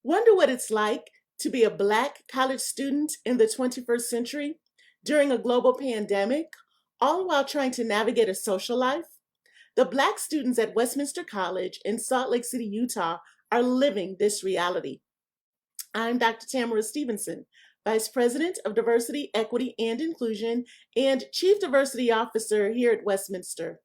Wonder what it's like to be a Black college student in the 21st century during a global pandemic, all while trying to navigate a social life? The Black students at Westminster College in Salt Lake City, Utah, are living this reality. I'm Dr. Tamara Stevenson, Vice President of Diversity, Equity, and Inclusion, and Chief Diversity Officer here at Westminster.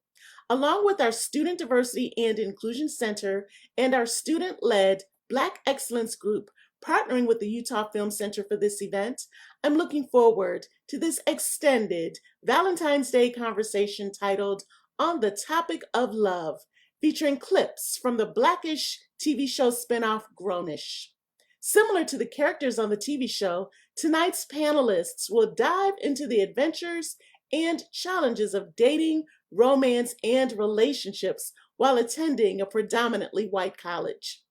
Along with our Student Diversity and Inclusion Center and our student-led Black Excellence Group partnering with the Utah Film Center for this event, I'm looking forward to this extended Valentine's Day conversation titled On the Topic of Love, featuring clips from the Blackish TV show spinoff Grownish. Similar to the characters on the TV show, tonight's panelists will dive into the adventures and challenges of dating, romance, and relationships while attending a predominantly white college.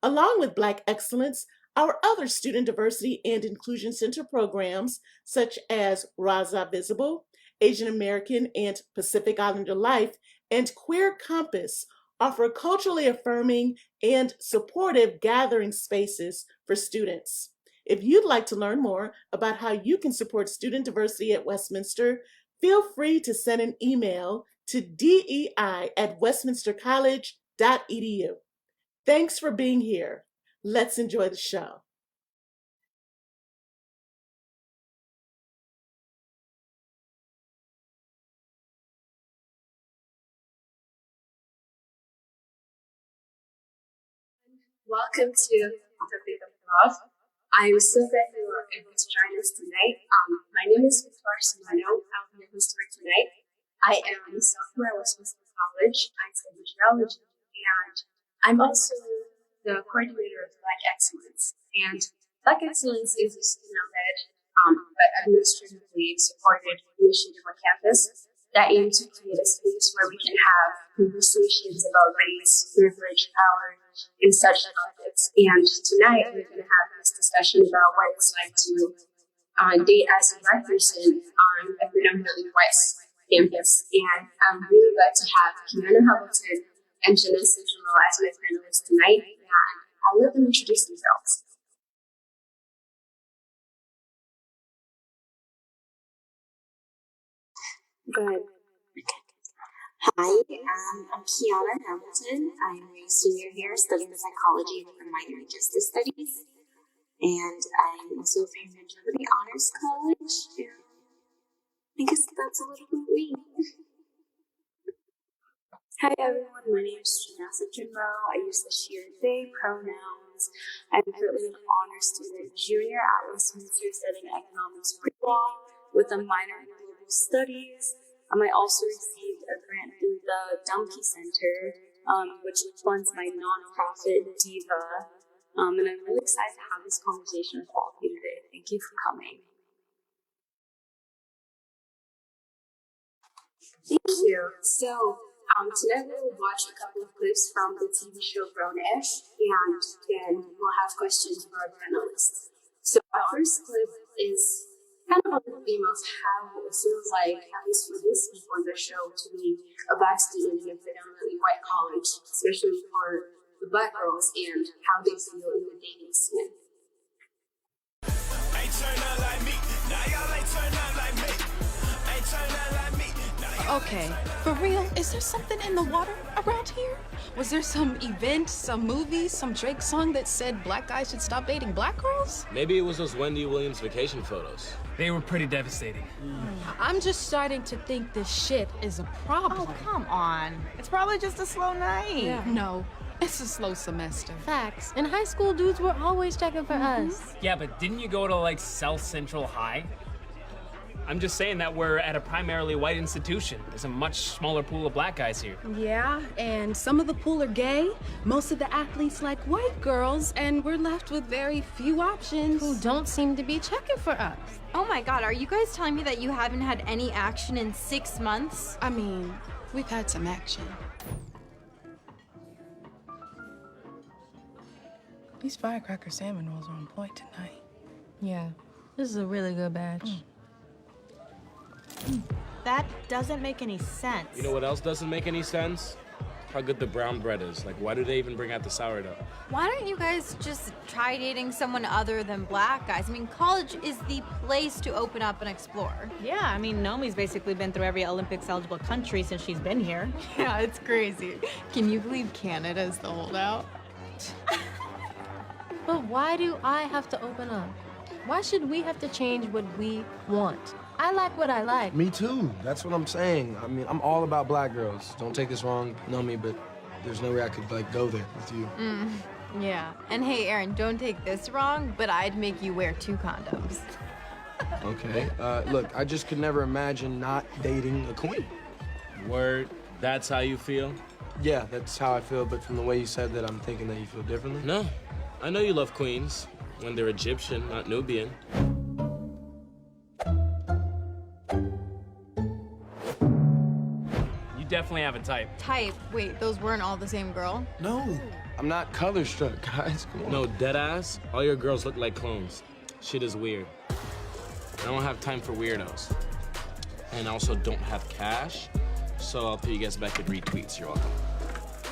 Along with Black Excellence, our other Student Diversity and Inclusion Center programs, such as Raza Visible, Asian American and Pacific Islander Life, and Queer Compass, offer culturally affirming and supportive gathering spaces for students. If you'd like to learn more about how you can support student diversity at Westminster, feel free to send an email to dei@westminstercollege.edu. Thanks for being here. Let's enjoy the show. Welcome to Topic of Love. I'm so glad you are able to join us tonight. My name is Victoire Soumano. I'll be your host for tonight. I am a sophomore at Westminster College. I study geology, and I'm also the coordinator of Black Excellence. And Black Excellence is a student-led, but administratively supported initiative on campus that aims to create a space where we can have conversations about race, privilege, power, and such topics. And tonight we're going to have this discussion about what it's like to date as a Black person on a predominantly white campus. And I'm really glad to have Kyana and Jenessa as my panelists tonight. And I'll let them introduce themselves. Go ahead. Hi, I'm Kyana Hamilton. I'm a senior here studying psychology with a minor in justice studies. And I'm also a favorite of the Honors College. And I guess that's a little bit me. Hi everyone, my name is Jimoh. I use the she, they pronouns. I'm currently an honors student junior at Westminster studying economics and law with a minor in global studies. I also received a grant through the Dumpy Center, which funds my nonprofit, Diva. And I'm really excited to have this conversation with all of you today. Thank you for coming. Thank you. So, tonight we will watch a couple of clips from the TV show Grownish, and then we'll have questions for our panelists. So, our first clip is kind of on the theme of how it feels like, at least for these people in the show, to be a Black student in a predominantly white college, especially for the Black girls, and how they feel in the dating scene. Okay, for real, is there something in the water around here? Was there some event, some movie, some Drake song that said Black guys should stop dating Black girls? Maybe it was those Wendy Williams vacation photos. They were pretty devastating. I'm just starting to think this shit is a problem. Oh, come on. It's probably just a slow night. Yeah. No, it's a slow semester. Facts. In high school, dudes were always checking for us. Yeah, but didn't you go to, like, South Central High? I'm just saying that we're at a primarily white institution. There's a much smaller pool of Black guys here. Yeah, and some of the pool are gay. Most of the athletes like white girls, and we're left with very few options. Who don't seem to be checking for us. Oh my god, are you guys telling me that you haven't had any action in 6 months? I mean, we've had some action. These firecracker salmon rolls are on point tonight. Yeah, this is a really good batch. That doesn't make any sense. You know what else doesn't make any sense? how good the brown bread is. Like, why do they even bring out the sourdough? Why don't you guys just try dating someone other than black guys? I mean, college is the place to open up and explore. Yeah, I mean, Nomi's basically been through every Olympics-eligible country since she's been here. Yeah, it's crazy. Can you believe Canada's the holdout? But why do I have to open up? Why should we have to change what we want? I like what I like. Me too. That's what I'm saying. I mean, I'm all about black girls. Don't take this wrong, Nomi, but there's no way I could, like, go there with you. Yeah. And hey, Aaron, don't take this wrong, but I'd make you wear 2 condoms. Okay. Look, I just could never imagine not dating a queen. Word, that's how you feel? Yeah, that's how I feel, but from the way you said that, I'm thinking that you feel differently. No. I know you love queens when they're Egyptian, not Nubian. You definitely have a type. Type? Wait, those weren't all the same girl? No, I'm not color struck, guys. Come on. No, deadass, all your girls look like clones. Shit is weird. I don't have time for weirdos. And I also don't have cash, so I'll pay you guys back in retweets. You're welcome.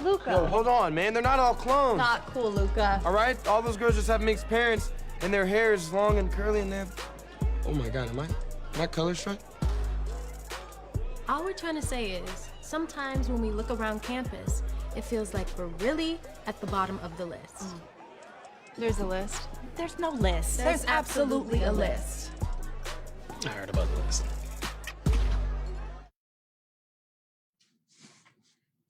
Luca. No, hold on, man. They're not all clones. Not cool, Luca. All right? All those girls just have mixed parents, and their hair is long and curly, and they have... Oh, my God. Am I color struck? All we're trying to say is, sometimes when we look around campus, it feels like we're really at the bottom of the list. There's a list. There's no list. There's absolutely a list. I heard about the list.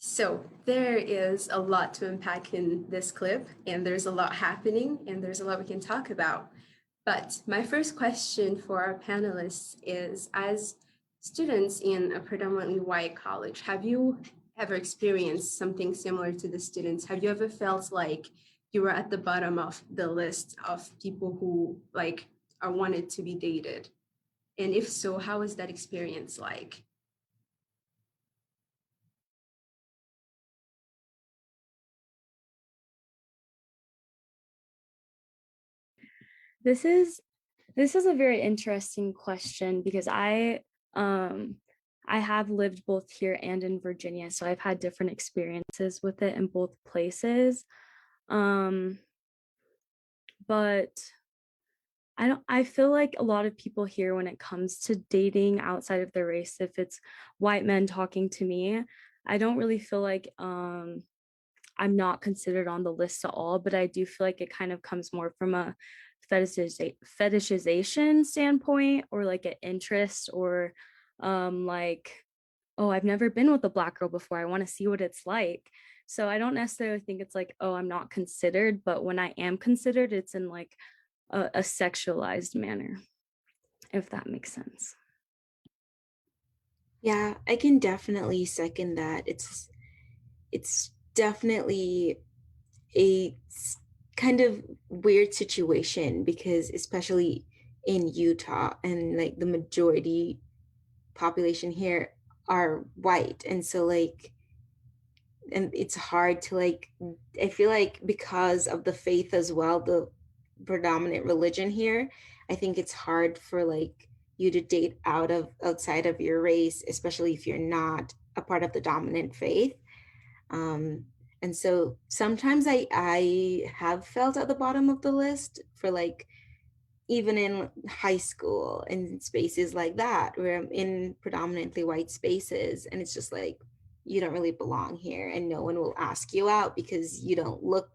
So there is a lot to unpack in this clip, and there's a lot happening, and there's a lot we can talk about. But my first question for our panelists is, as students in a predominantly white college, have you ever experienced something similar to the students? Have you ever felt like you were at the bottom of the list of people who like are wanted to be dated? And if so, how is that experience like? This is a very interesting question because I have lived both here and in Virginia, so I've had different experiences with it in both places. But I feel like a lot of people here, when it comes to dating outside of their race, if it's white men talking to me, I don't really feel like I'm not considered on the list at all, but I do feel like it kind of comes more from a fetishization standpoint, or like an interest, or like, oh, I've never been with a black girl before, I want to see what it's like. So I don't necessarily think it's like, oh, I'm not considered, but when I am considered, it's in like a sexualized manner, if that makes sense. Yeah, I can definitely second that. It's definitely a kind of weird situation, because especially in Utah, and like the majority population here are white, and so like, and it's hard to like, I feel like because of the faith as well, the predominant religion here, I think it's hard for like you to date outside of your race, especially if you're not a part of the dominant faith. And so sometimes I have felt at the bottom of the list for like, even in high school and spaces like that, where I'm in predominantly white spaces, and it's just like, you don't really belong here, and no one will ask you out because you don't look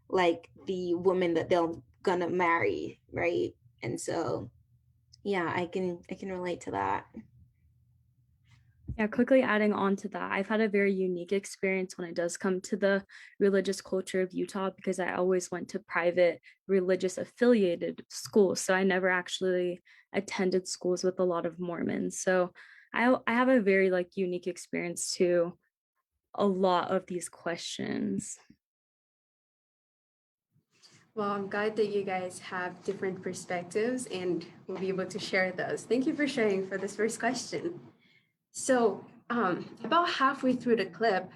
like the woman that they're gonna marry, right? And so, yeah, I can relate to that. Yeah, quickly adding on to that, I've had a very unique experience when it does come to the religious culture of Utah, because I always went to private religious affiliated schools. So I never actually attended schools with a lot of Mormons. So I have a very like unique experience to a lot of these questions. Well, I'm glad that you guys have different perspectives and will be able to share those. Thank you for sharing for this first question. So about halfway through the clip,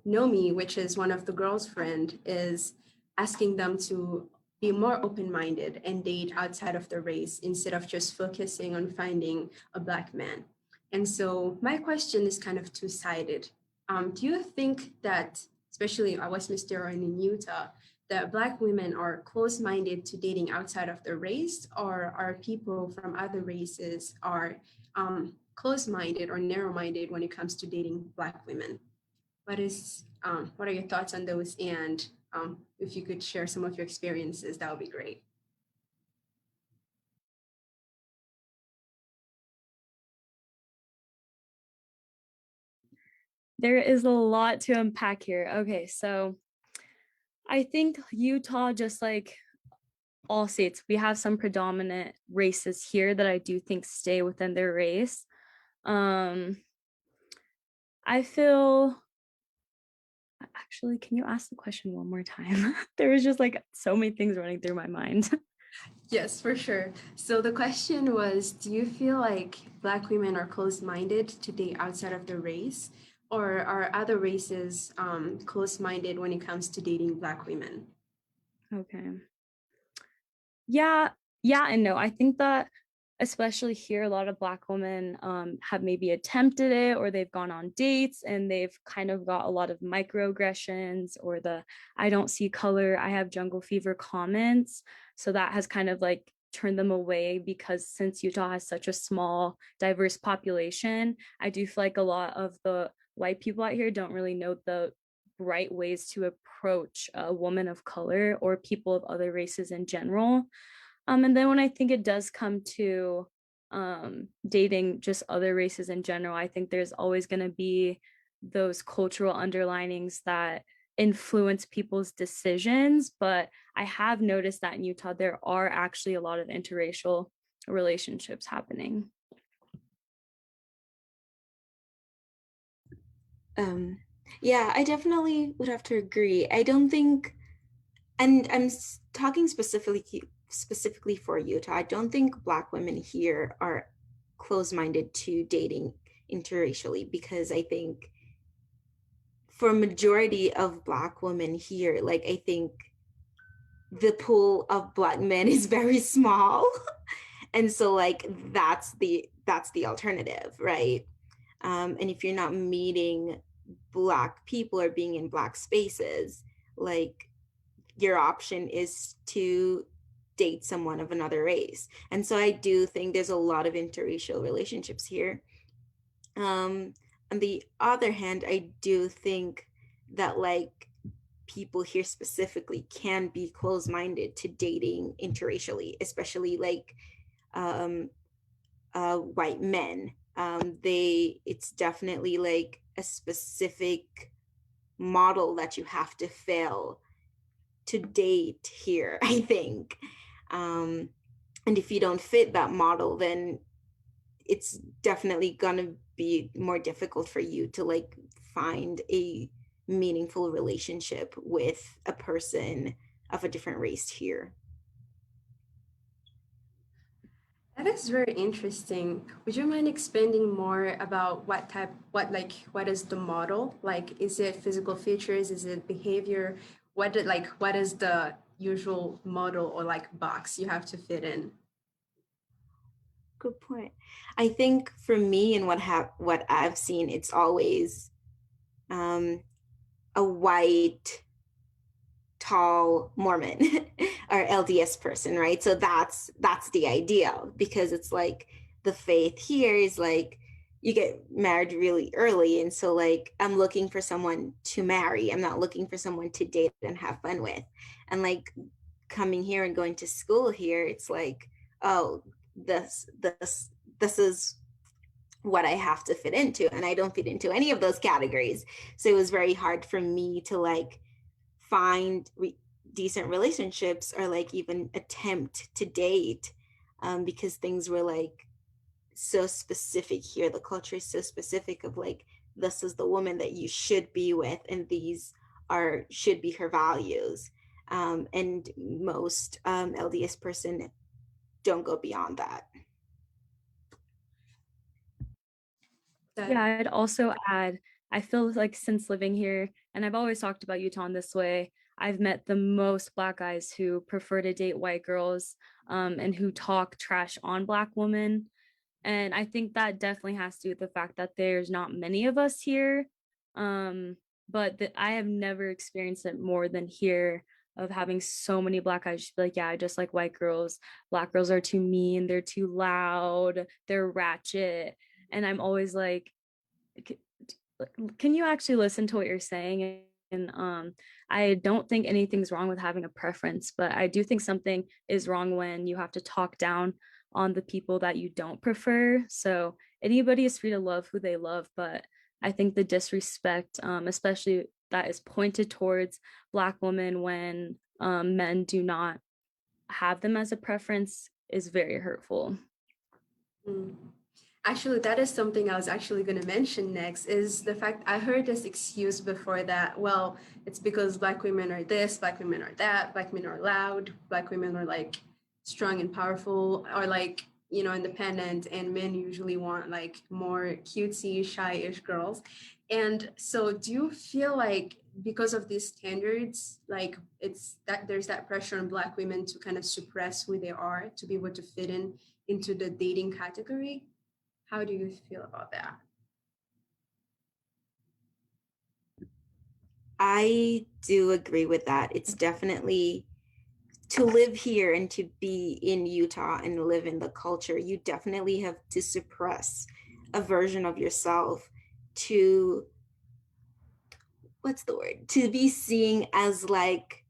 Nomi, which is one of the girls' friend, is asking them to be more open-minded and date outside of their race instead of just focusing on finding a Black man. And so my question is kind of two-sided. Do you think that, especially at Westminster and in Utah, that Black women are close-minded to dating outside of their race, or are people from other races are close-minded or narrow-minded when it comes to dating Black women? What are your thoughts on those? And if you could share some of your experiences, that would be great. There is a lot to unpack here. Okay, so I think Utah, just like all states, we have some predominant races here that I do think stay within their race. I feel, actually, can you ask the question one more time? There was just like so many things running through my mind. Yes, for sure. So the question was, do you feel like Black women are closed-minded to date outside of their race, or are other races closed-minded when it comes to dating Black women? Okay. Yeah and no. I think that especially here, a lot of Black women have maybe attempted it, or they've gone on dates and they've kind of got a lot of microaggressions, or the "I don't see color, I have jungle fever" comments. So that has kind of like turned them away, because since Utah has such a small, diverse population, I do feel like a lot of the white people out here don't really know the right ways to approach a woman of color or people of other races in general. And then when I think it does come to dating just other races in general, I think there's always going to be those cultural underlinings that influence people's decisions. But I have noticed that in Utah, there are actually a lot of interracial relationships happening. Yeah, I definitely would have to agree. I don't think, and I'm talking specifically for Utah, I don't think Black women here are close-minded to dating interracially, because I think for majority of Black women here, like I think the pool of Black men is very small. And so like that's the alternative, right? And if you're not meeting Black people or being in Black spaces, like your option is to date someone of another race. And so I do think there's a lot of interracial relationships here. On the other hand, I do think that like people here specifically can be closed-minded to dating interracially, especially like white men. It's definitely like a specific model that you have to fail to date here, I think. And if you don't fit that model, then it's definitely gonna be more difficult for you to like find a meaningful relationship with a person of a different race here. That is very interesting. Would you mind expanding more about what is the model? Like, is it physical features? Is it behavior? What is the usual model or like box you have to fit in? Good point. I think for me and what I've seen, it's always a white, tall Mormon or LDS person, right? So that's the ideal, because it's like the faith here is like you get married really early, and so like I'm looking for someone to marry. I'm not looking for someone to date and have fun with. And like coming here and going to school here, it's like, oh, this is what I have to fit into, and I don't fit into any of those categories. So it was very hard for me to like find decent relationships or like even attempt to date, because things were like so specific here. The culture is so specific of like, this is the woman that you should be with, and these should be her values. And most LDS person don't go beyond that. Yeah, I'd also add, I feel like since living here, and I've always talked about Utah in this way, I've met the most Black guys who prefer to date white girls, and who talk trash on Black women. And I think that definitely has to do with the fact that there's not many of us here. But I have never experienced it more than here, of having so many black guys just be like, yeah, I just like white girls. Black girls are too mean, they're too loud, they're ratchet. And I'm always like, can you actually listen to what you're saying? And I don't think anything's wrong with having a preference, but I do think something is wrong when you have to talk down on the people that you don't prefer. So anybody is free to love who they love, but I think the disrespect, especially that is pointed towards Black women when men do not have them as a preference, is very hurtful. Mm. Actually, that is something I was actually going to mention next, is the fact I heard this excuse before that, well, it's because Black women are this, Black women are that, Black men are loud, Black women are like strong and powerful, or like, you know, independent, and men usually want like more cutesy, shy-ish girls. And so do you feel like because of these standards, like it's that there's that pressure on Black women to kind of suppress who they are to be able to fit in into the dating category? How do you feel about that? I do agree with that. It's definitely, to live here and to be in Utah and live in the culture, you definitely have to suppress a version of yourself to, what's the word? To be seen as like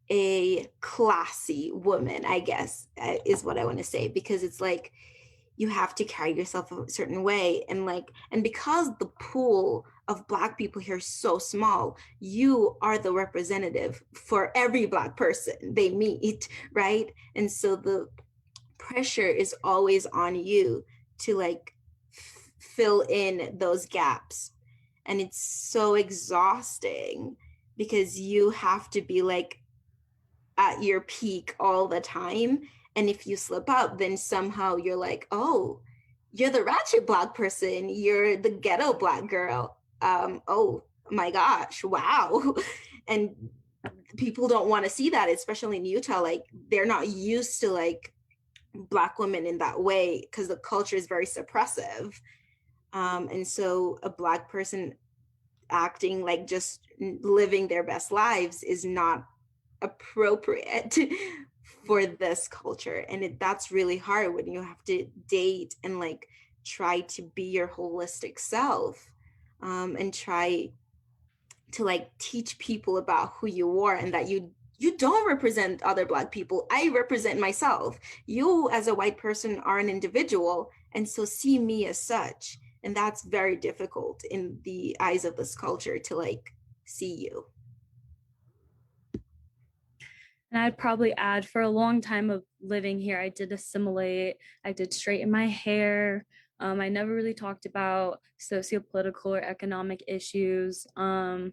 a classy woman, I guess, is what I want to say, because it's like you have to carry yourself a certain way, and like, and because the pool of Black people here is so small, you are the representative for every Black person they meet, right? And so the pressure is always on you to like fill in those gaps, and it's so exhausting because you have to be like at your peak all the time. And if you slip up, then somehow you're like, oh, you're the ratchet Black person, you're the ghetto Black girl. Oh my gosh, wow. And people don't want to see that, especially in Utah. Like, they're not used to like Black women in that way because the culture is very suppressive. And so a Black person acting like just living their best lives is not appropriate for this culture. And that's really hard when you have to date and like try to be your holistic self, and try to like teach people about who you are, and that you don't represent other Black people. I represent myself. You as a white person are an individual, and so see me as such. And that's very difficult in the eyes of this culture to like see you. And I'd probably add, for a long time of living here, I did assimilate, I did straighten my hair. I never really talked about sociopolitical or economic issues. And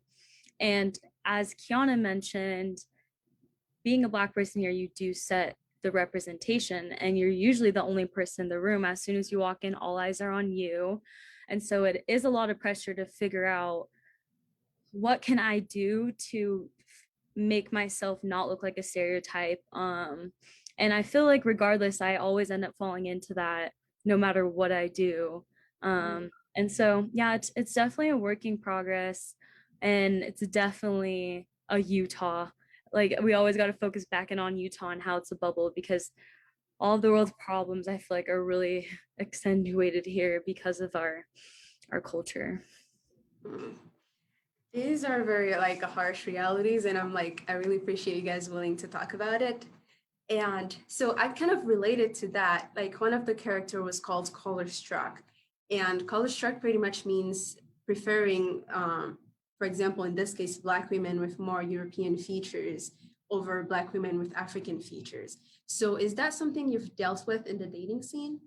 as Kyana mentioned, being a Black person here, you do set the representation, and you're usually the only person in the room. As soon as you walk in, all eyes are on you. And so it is a lot of pressure to figure out, what can I do to make myself not look like a stereotype? And I feel like regardless, I always end up falling into that no matter what I do. And so, yeah, it's definitely a work in progress, and it's definitely a Utah. Like, we always got to focus back in on Utah and how it's a bubble, because all of the world's problems, I feel like, are really accentuated here because of our culture. These are very like harsh realities, and I'm like, I really appreciate you guys willing to talk about it. And so I kind of related to that. Like, one of the character was called Color Struck, and Color Struck pretty much means preferring, for example, in this case, Black women with more European features over Black women with African features. So is that something you've dealt with in the dating scene?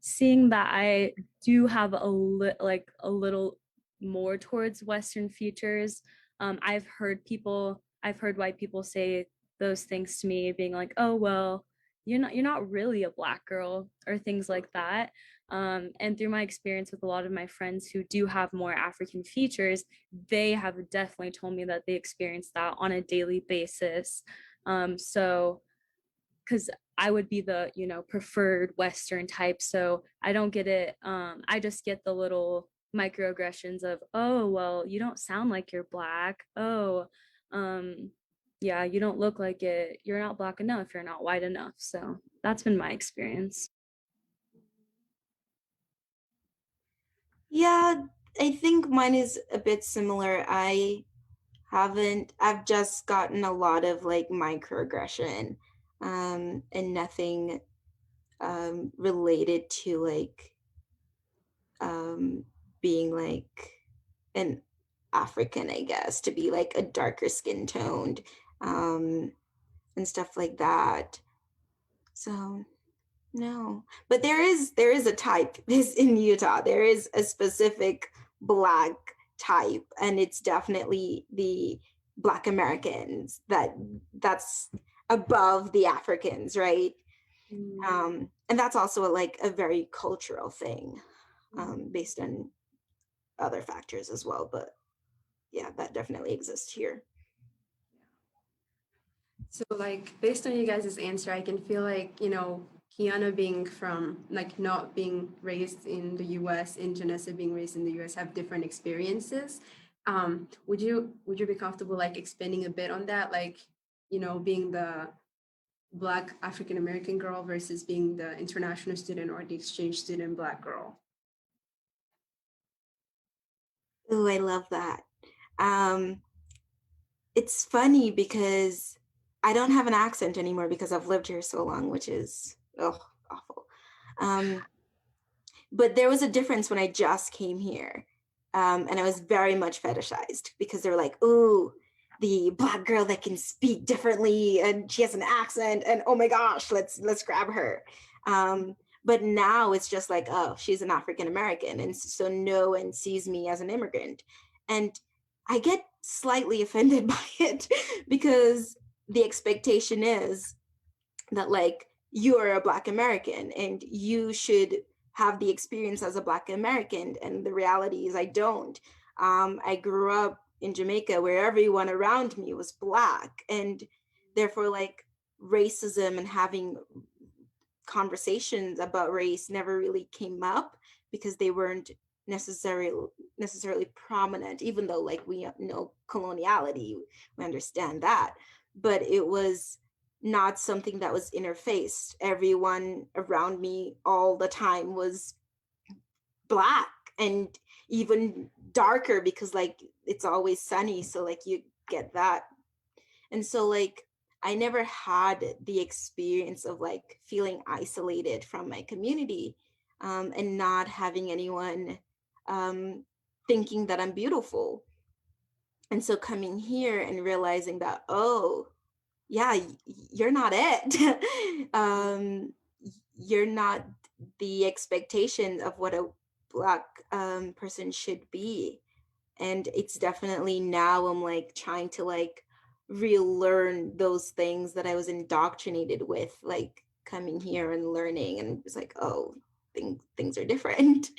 Seeing that I do have a little more towards Western features, I've heard white people say those things to me, being like, "Oh, well, you're not really a Black girl," or things like that. And through my experience with a lot of my friends who do have more African features, they have definitely told me that they experience that on a daily basis. So because I would be the, you know, preferred Western type. So I don't get it. I just get the little microaggressions of, oh, well, you don't sound like you're Black. Oh, yeah, you don't look like it. You're not Black enough. You're not white enough. So that's been my experience. Yeah, I think mine is a bit similar. I've just gotten a lot of like microaggression, and nothing related to like being like an African, I guess, to be like a darker skin toned, and stuff like that. So no, but there is a type is in Utah. There is a specific Black type, and it's definitely the Black Americans that's above the Africans, right? And that's also like a very cultural thing, based on other factors as well. But yeah, that definitely exists here. So like based on you guys' answer, I can feel like, you know, Kyana being from like not being raised in the US and Jenessa being raised in the US have different experiences. Would you be comfortable like expanding a bit on that? Like, you know, being the Black African American girl versus being the international student or the exchange student Black girl? Oh, I love that. It's funny because I don't have an accent anymore because I've lived here so long, which is awful. But there was a difference when I just came here, and I was very much fetishized because they were like, "Ooh, the Black girl that can speak differently and she has an accent, and oh my gosh, let's grab her." But now it's just like, oh, she's an African American, and so no one sees me as an immigrant, and I get slightly offended by it because the expectation is that like you're a Black American and you should have the experience as a Black American, and the reality is I don't. I grew up in Jamaica where everyone around me was Black, and therefore like racism and having conversations about race never really came up because they weren't necessarily prominent, even though like we know coloniality, we understand that, but it was not something that was interfaced. Everyone around me all the time was Black, and even darker because like it's always sunny, so like you get that. And so like I never had the experience of like feeling isolated from my community, and not having anyone thinking that I'm beautiful. And so coming here and realizing that, oh, yeah, you're not it. You're not the expectation of what a Black person should be. And it's definitely now I'm like trying to like relearn those things that I was indoctrinated with, like coming here and learning, and it's like, oh, things are different.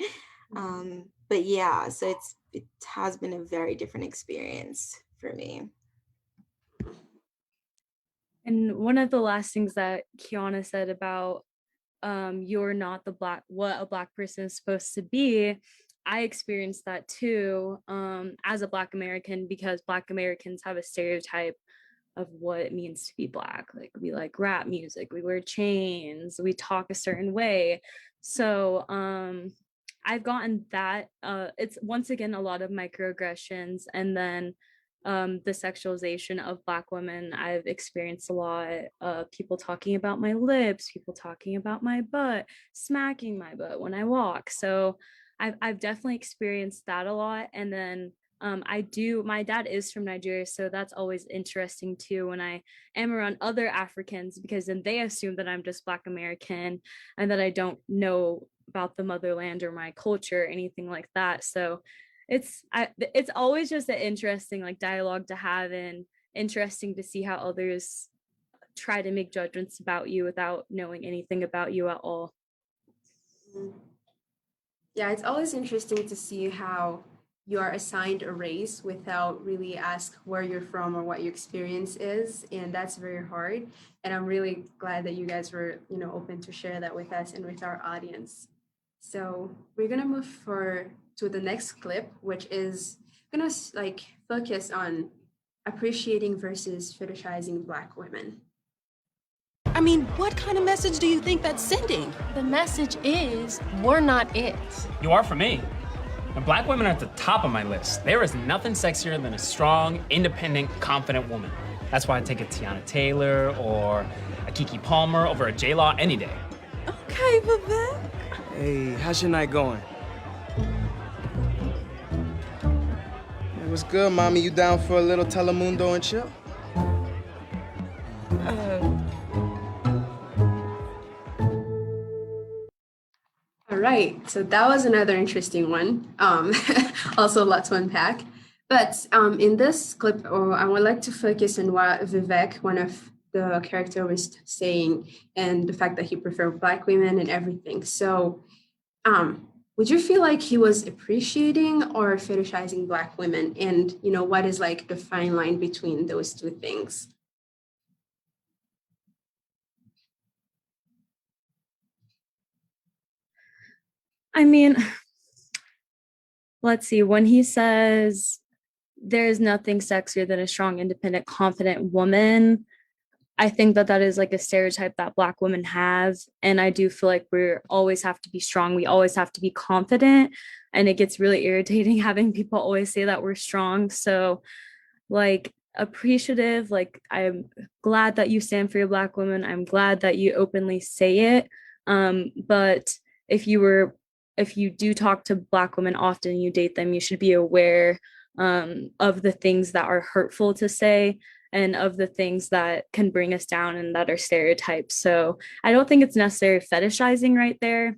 But yeah, so it has been a very different experience for me. And one of the last things that Kyana said about you're not the what a Black person is supposed to be, I experienced that too, as a Black American, because Black Americans have a stereotype of what it means to be Black. Like we like rap music, we wear chains, we talk a certain way. So I've gotten that. It's once again a lot of microaggressions, and then the sexualization of Black women. I've experienced a lot of people talking about my lips, people talking about my butt, smacking my butt when I walk. So I've definitely experienced that a lot. And then my dad is from Nigeria, so that's always interesting too when I am around other Africans, because then they assume that I'm just Black American and that I don't know about the motherland or my culture or anything like that. So it's always just an interesting like dialogue to have, and interesting to see how others try to make judgments about you without knowing anything about you at all. Yeah, it's always interesting to see how you are assigned a race without really ask where you're from or what your experience is, and that's very hard. And I'm really glad that you guys were, open to share that with us and with our audience. So we're gonna move to the next clip, which is gonna focus on appreciating versus fetishizing Black women. I mean, what kind of message do you think that's sending? The message is, we're not it. You are for me. And Black women are at the top of my list. There is nothing sexier than a strong, independent, confident woman. That's why I take a Tiana Taylor or a Kiki Palmer over a J-Law any day. Okay, Vivek. Hey, how's your night going? Hey, what's good, mommy? You down for a little Telemundo and chill? All right, so that was another interesting one. Also a lot to unpack. But in this clip, I would like to focus on what Vivek, one of the character, was saying, and the fact that he preferred Black women and everything. So would you feel like he was appreciating or fetishizing Black women? And, what is like the fine line between those two things? I mean, let's see, when he says there's nothing sexier than a strong, independent, confident woman, I think that is like a stereotype that Black women have. And I do feel like we always have to be strong. We always have to be confident. And it gets really irritating having people always say that we're strong. So like appreciative, like I'm glad that you stand for your Black women. I'm glad that you openly say it. But if you do talk to Black women often, you date them, you should be aware of the things that are hurtful to say and of the things that can bring us down and that are stereotypes. So I don't think it's necessarily fetishizing right there.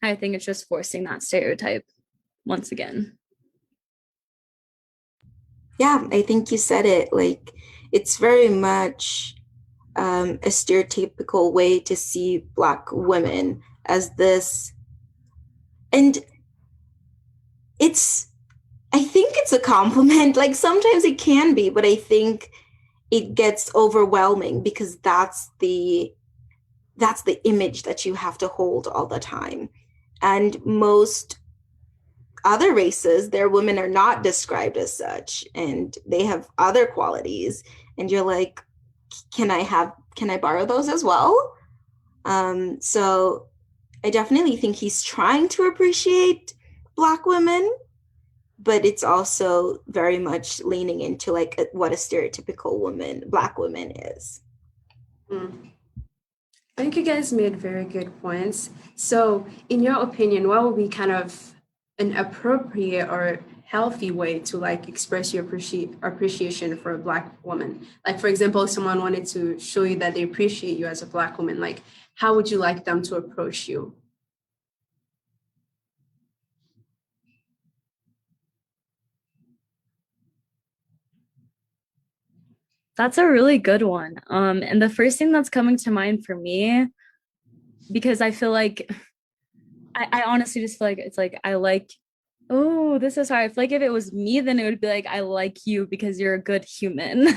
I think it's just forcing that stereotype once again. Yeah, I think you said it. Like, it's very much a stereotypical way to see Black women as this. And I think it's a compliment. Like, sometimes it can be, but I think it gets overwhelming because that's the image that you have to hold all the time. And most other races, their women are not described as such, and they have other qualities. And you're like, can I borrow those as well? So I definitely think he's trying to appreciate Black women, but it's also very much leaning into like what a stereotypical Black woman is. I think you guys made very good points. So in your opinion, what would be kind of an appropriate or healthy way to like express your appreciation for a Black woman? Like, for example, if someone wanted to show you that they appreciate you as a Black woman, like, how would you like them to approach you? That's a really good one. And the first thing that's coming to mind for me, because I feel like, I honestly just feel like it's like, oh, this is hard. I feel like if it was me, then it would be like, I like you because you're a good human.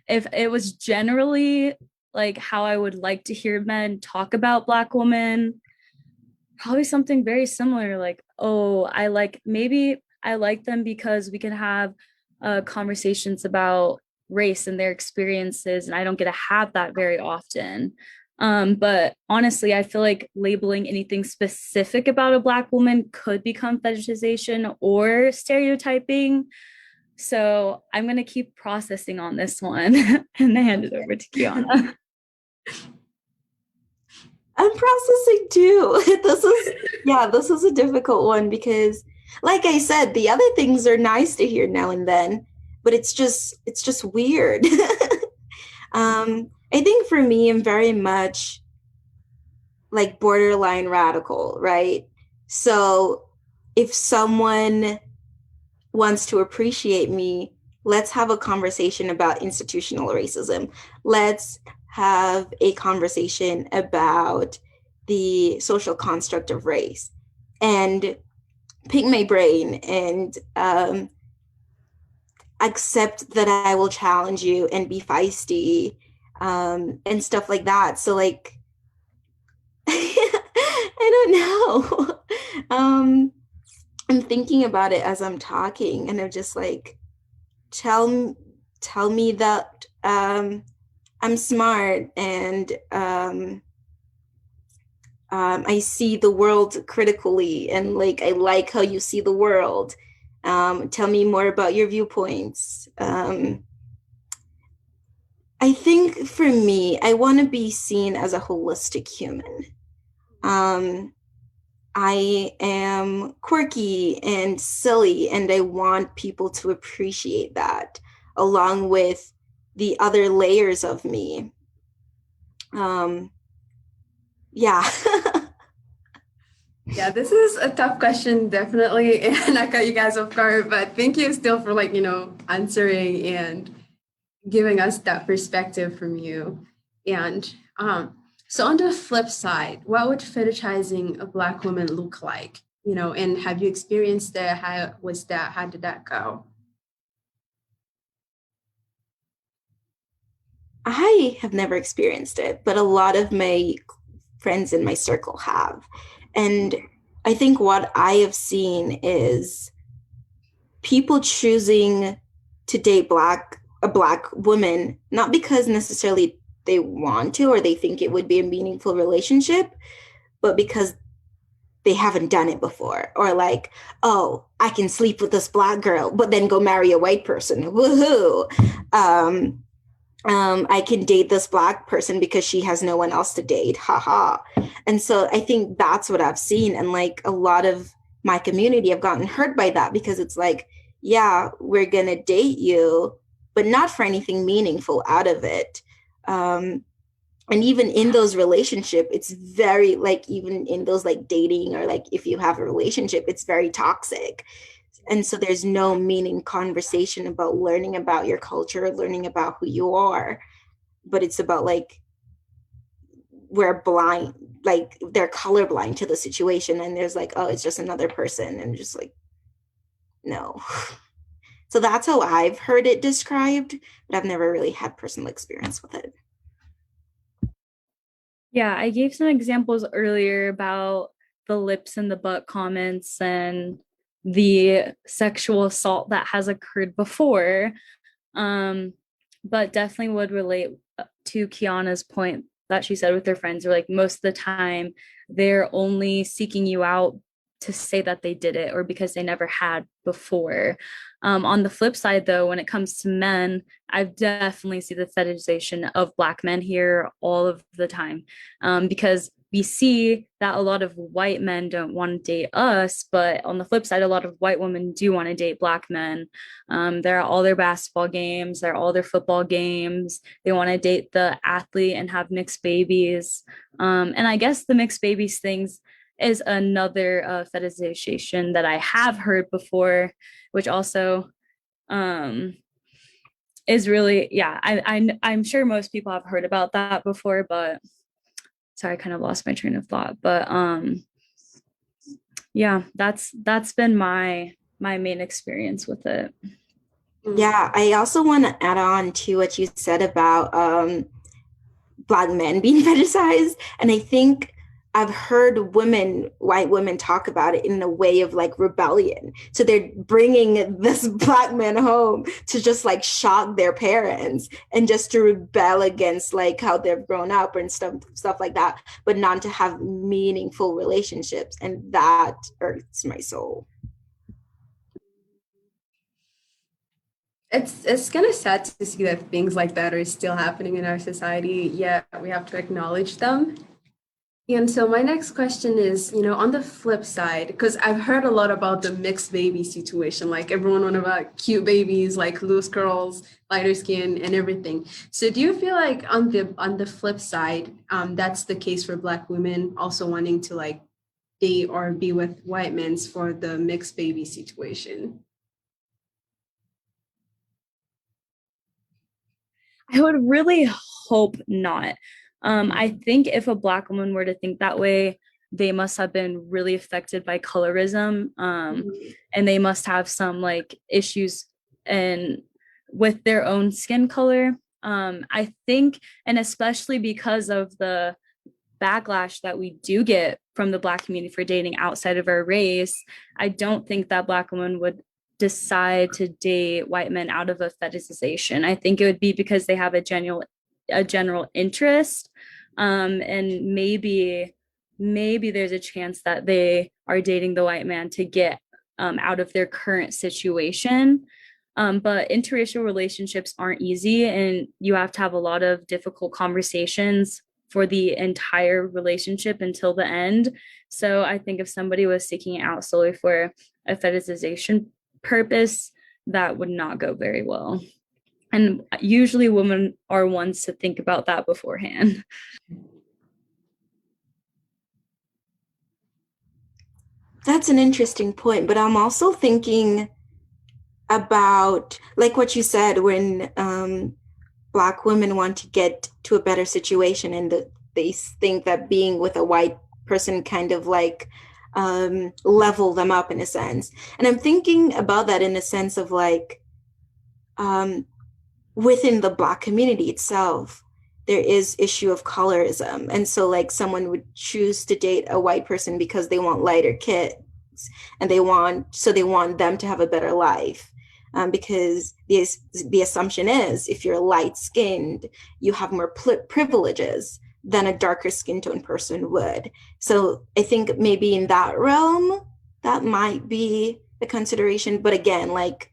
If it was generally like how I would like to hear men talk about Black women, probably something very similar, like, oh, I like them because we can have conversations about race and their experiences, and I don't get to have that very often. But honestly, I feel like labeling anything specific about a Black woman could become fetishization or stereotyping. So I'm going to keep processing on this one and then hand it over to Kyana. I'm processing too. This is a difficult one because, like I said, the other things are nice to hear now and then, but it's just weird. I think for me, I'm very much like borderline radical, right? So if someone wants to appreciate me, let's have a conversation about institutional racism. Let's have a conversation about the social construct of race. And pick my brain and accept that I will challenge you and be feisty, and stuff like that. So like, I don't know. I'm thinking about it as I'm talking, and I'm just like, tell me that I'm smart and I see the world critically, and like I like how you see the world. Tell me more about your viewpoints. I think for me, I want to be seen as a holistic human. I am quirky and silly, and I want people to appreciate that, along with the other layers of me. Yeah. Yeah, this is a tough question, definitely, and I cut you guys off guard, but thank you still for answering and giving us that perspective from you. And so on the flip side, what would fetishizing a Black woman look like? And have you experienced that? How was that? How did that go? I have never experienced it, but a lot of my friends in my circle have. And I think what I have seen is people choosing to date a Black woman, not because necessarily they want to or they think it would be a meaningful relationship, but because they haven't done it before, or like, oh, I can sleep with this Black girl, but then go marry a white person. Woohoo! I can date this Black person because she has no one else to date. Haha. And so I think that's what I've seen. And like a lot of my community have gotten hurt by that, because it's like, yeah, we're going to date you, but not for anything meaningful out of it. And even in those relationships, it's very like, even in those like dating, or like if you have a relationship, it's very toxic. And so there's no meaning conversation about learning about your culture, learning about who you are, but it's about like, we're blind, like they're colorblind to the situation, and there's like, oh, it's just another person, and just like, no. So that's how I've heard it described, but I've never really had personal experience with it. Yeah, I gave some examples earlier about the lips and the butt comments and the sexual assault that has occurred before, but definitely would relate to Kiana's point that she said with her friends, or like most of the time they're only seeking you out to say that they did it, or because they never had before. On the flip side, though, when it comes to men, I've definitely seen the fetishization of Black men here all of the time, because we see that a lot of white men don't want to date us, but on the flip side, a lot of white women do want to date Black men. They're at all their basketball games, they're at all their football games. They want to date the athlete and have mixed babies. And I guess the mixed babies things is another fetishization that I have heard before, which also is really, yeah, I'm sure most people have heard about that before, but sorry, I kind of lost my train of thought. But yeah, that's been my main experience with it. Yeah, I also want to add on to what you said about Black men being fetishized. And I think I've heard white women talk about it in a way of like rebellion. So they're bringing this Black man home to just like shock their parents and just to rebel against like how they've grown up and stuff like that, but not to have meaningful relationships. And that hurts my soul. It's kind of sad to see that things like that are still happening in our society, yet we have to acknowledge them. And so my next question is, on the flip side, because I've heard a lot about the mixed baby situation, like everyone want about cute babies, like loose curls, lighter skin, and everything. So do you feel like on the flip side, that's the case for Black women also wanting to like date or be with white men for the mixed baby situation? I would really hope not. I think if a Black woman were to think that way, they must have been really affected by colorism, and they must have some like issues and with their own skin color. I think, and especially because of the backlash that we do get from the Black community for dating outside of our race, I don't think that Black women would decide to date white men out of a fetishization. I think it would be because they have a general interest, and maybe there's a chance that they are dating the white man to get out of their current situation. But interracial relationships aren't easy, and you have to have a lot of difficult conversations for the entire relationship until the end. So I think if somebody was seeking it out solely for a fetishization purpose, that would not go very well. And usually women are ones to think about that beforehand. That's an interesting point, but I'm also thinking about, like what you said, when Black women want to get to a better situation and they think that being with a white person kind of like level them up in a sense. And I'm thinking about that in a sense of like within the Black community itself, there is issue of colorism. And so like someone would choose to date a white person because they want lighter kids and they want them to have a better life. Because the assumption is if you're light skinned, you have more privileges than a darker skin tone person would. So I think maybe in that realm, that might be a consideration. But again, like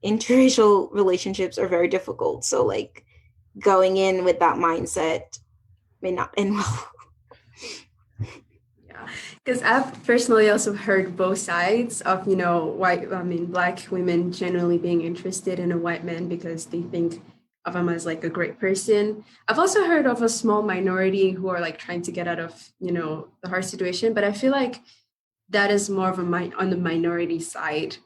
interracial relationships are very difficult. So like going in with that mindset may not end well. Because I've personally also heard both sides of, Black women generally being interested in a white man because they think of him as like a great person. I've also heard of a small minority who are like trying to get out of, the hard situation, but I feel like that is more of on the minority side.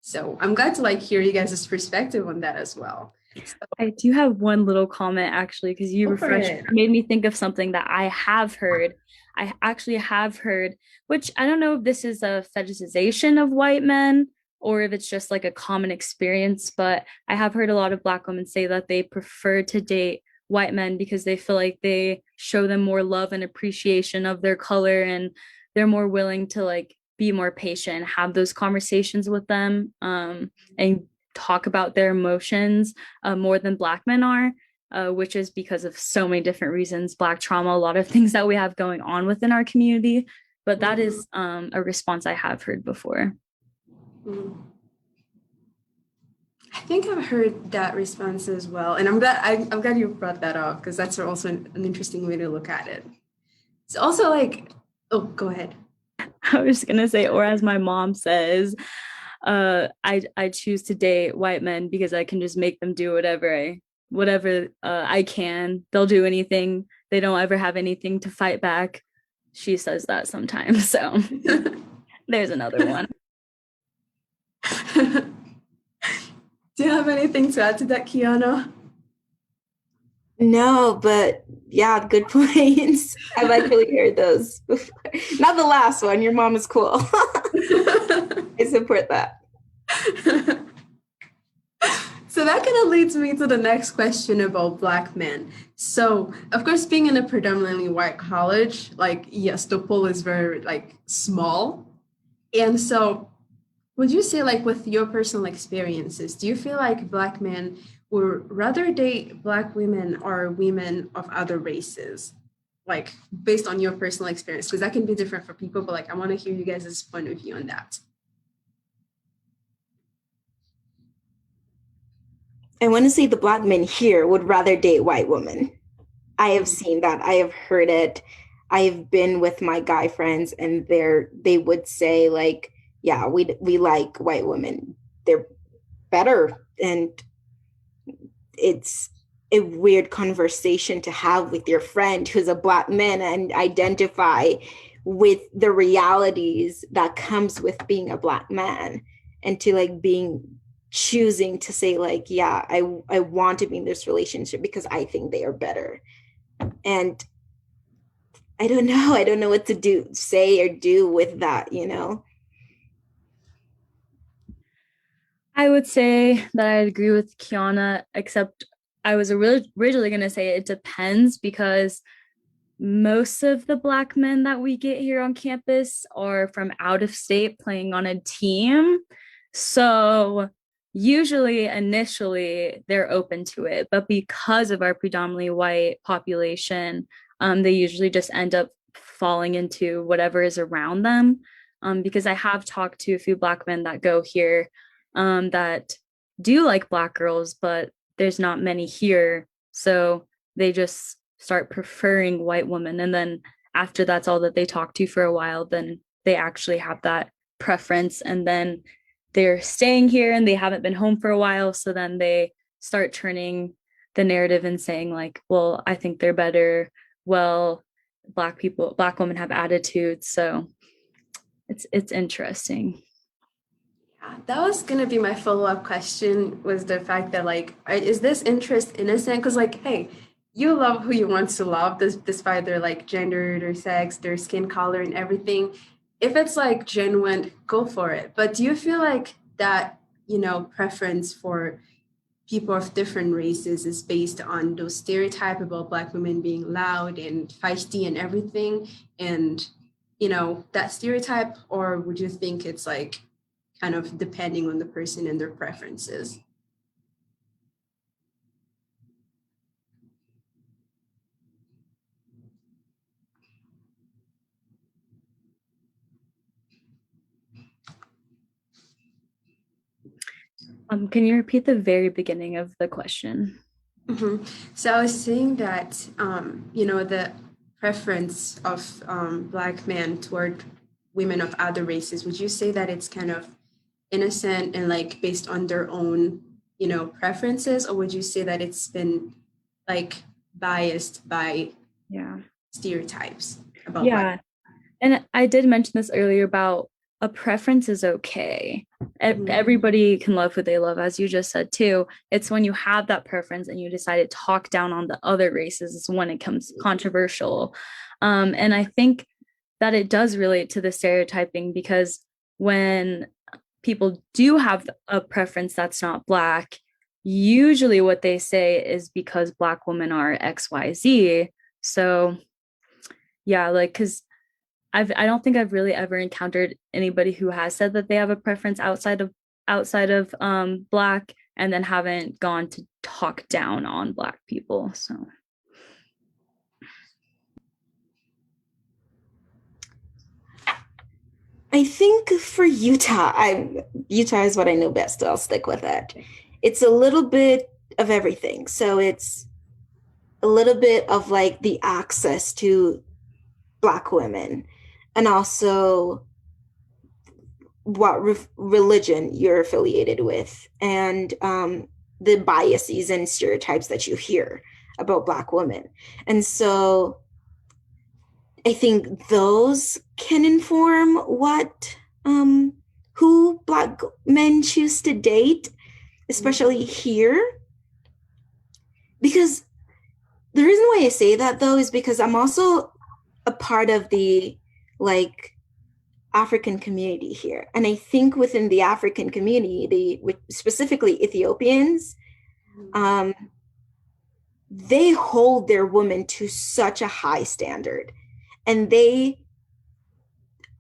So I'm glad to like hear you guys' perspective on that as well. I do have one little comment actually, because you made me think of something that I have heard. I actually have heard, which I don't know if this is a fetishization of white men or if it's just like a common experience, but I have heard a lot of Black women say that they prefer to date white men because they feel like they show them more love and appreciation of their color, and they're more willing to like be more patient, have those conversations with them, and talk about their emotions more than Black men are, which is because of so many different reasons, Black trauma, a lot of things that we have going on within our community. But that is a response I have heard before. I think I've heard that response as well. And I'm glad you brought that up because that's also an interesting way to look at it. It's also like, oh, go ahead. I was going to say, or as my mom says, I choose to date white men because I can just make them do whatever I can. They'll do anything. They don't ever have anything to fight back. She says that sometimes. So there's another one. Do you have anything to add to that, Kyana? No, but yeah, good points. I've actually heard those before. Not the last one. Your mom is cool. I support that. So that kind of leads me to the next question about Black men. So, of course, being in a predominantly white college, like, yes, the pool is very, like, small. And so would you say, like, with your personal experiences, do you feel like Black men would rather date Black women or women of other races? Like, based on your personal experience, because that can be different for people, but, like, I want to hear you guys' point of view on that. I want to say the Black men here would rather date white women. I have seen that. I have heard it. I have been with my guy friends and they would say like, yeah, we like white women. They're better. And it's a weird conversation to have with your friend who's a Black man and identify with the realities that comes with being a Black man, and to like choosing to say like, yeah, I want to be in this relationship because I think they are better. And I don't know. I don't know what to say or do with that, you know? I would say that I agree with Kyana, except I was originally going to say it depends, because most of the Black men that we get here on campus are from out of state playing on a team. So usually initially they're open to it, but because of our predominantly white population, they usually just end up falling into whatever is around them. Because I have talked to a few Black men that go here that do like Black girls, but there's not many here. So they just start preferring white women. And then after that's all that they talk to for a while, then they actually have that preference. And then they're staying here and they haven't been home for a while. So then they start turning the narrative and saying, like, well, I think they're better. Well, Black women have attitudes. So it's interesting. That was gonna be my follow-up question, was the fact that, like, is this interest innocent? Because, like, hey, you love who you want to love, despite their, like, gender, their sex, their skin color, and everything. If it's, like, genuine, go for it. But do you feel like that, preference for people of different races is based on those stereotypes about Black women being loud and feisty and everything, and that stereotype? Or would you think it's, like, kind of depending on the person and their preferences? Can you repeat the very beginning of the question? Mm-hmm. So I was saying that, the preference of Black men toward women of other races, would you say that it's kind of innocent and, like, based on their own, preferences? Or would you say that it's been, like, biased by stereotypes about Black? And I did mention this earlier about a preference is okay. Everybody can love who they love, as you just said too. It's when you have that preference and you decide to talk down on the other races is when it becomes controversial. And I think that it does relate to the stereotyping, because when people do have a preference that's not Black, usually what they say is because Black women are XYZ. So yeah, like, because I don't think I've really ever encountered anybody who has said that they have a preference outside of Black and then haven't gone to talk down on Black people. So I think for Utah is what I know best, so I'll stick with that. It's a little bit of everything. So it's a little bit of, like, the access to Black women, and also what religion you're affiliated with, and the biases and stereotypes that you hear about Black women. And so I think those can inform who Black men choose to date, especially here. Because the reason why I say that, though, is because I'm also a part of the, like, African community here. And I think within the African community, specifically Ethiopians, they hold their women to such a high standard, and they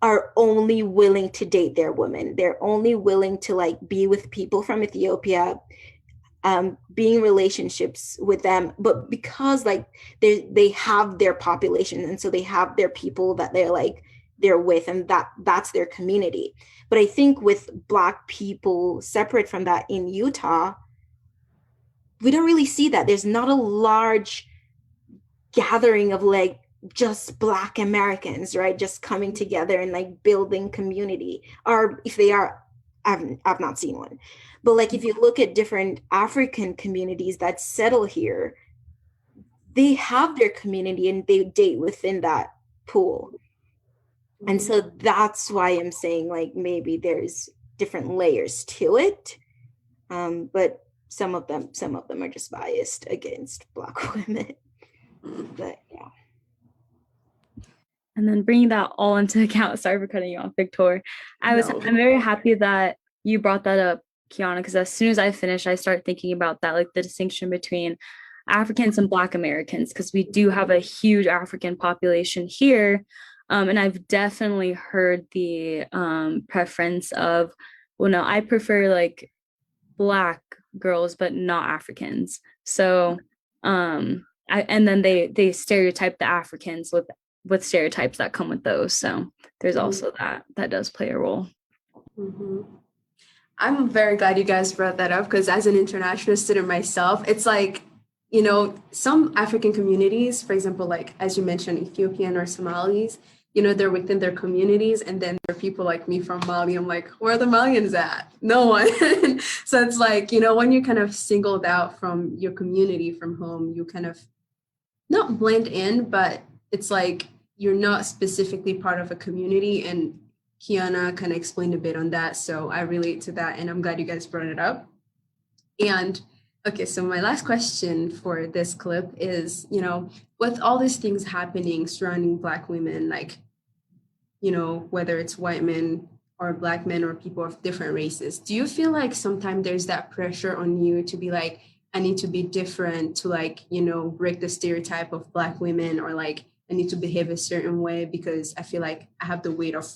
are only willing to date their women. They're only willing to, like, be with people from Ethiopia, be in relationships with them, but because, like, they have their population, and so they have their people that they're with, and that's their community. But I think with Black people separate from that in Utah, we don't really see that. There's not a large gathering of, like, just Black Americans, right? Just coming together and, like, building community. Or if they are, I've not seen one. But, like, if you look at different African communities that settle here, they have their community and they date within that pool. And so that's why I'm saying, like, maybe there's different layers to it. But some of them are just biased against Black women. But yeah. And then bringing that all into account, sorry for cutting you off, Victor. I'm very happy that you brought that up, Kyana, because as soon as I finish, I start thinking about that, like the distinction between Africans and Black Americans, because we do have a huge African population here. And I've definitely heard the preference of, well, no, I prefer like Black girls, but not Africans. So, and then they stereotype the Africans with stereotypes that come with those. So there's also that does play a role. Mm-hmm. I'm very glad you guys brought that up, because as an international student myself, it's like, you know, some African communities, for example, like as you mentioned, Ethiopian or Somalis, you know, they're within their communities, and then there are people like me from Mali. I'm like, where are the Malians at? No one. So it's like, you know, when you're kind of singled out from your community, from home, you kind of not blend in, but it's like you're not specifically part of a community. And Kyana kind of explained a bit on that, so I relate to that, and I'm glad you guys brought it up. And okay, so my last question for this clip is, you know, with all these things happening surrounding Black women, like, you know, whether it's white men or Black men or people of different races, do you feel like sometimes there's that pressure on you to be like, I need to be different to, like, you know, break the stereotype of Black women, or like I need to behave a certain way because I feel like I have the weight of,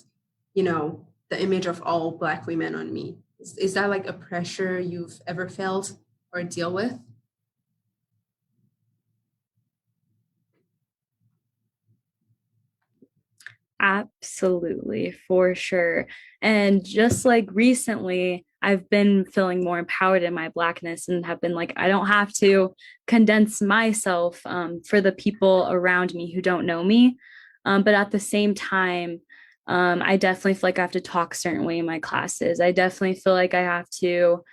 you know, the image of all Black women on me? Is that like a pressure you've ever felt or deal with? Absolutely, for sure. And just like recently, I've been feeling more empowered in my Blackness and have been like, I don't have to condense myself for the people around me who don't know me. But at the same time, I definitely feel like I have to talk a certain way in my classes. I definitely feel like I have to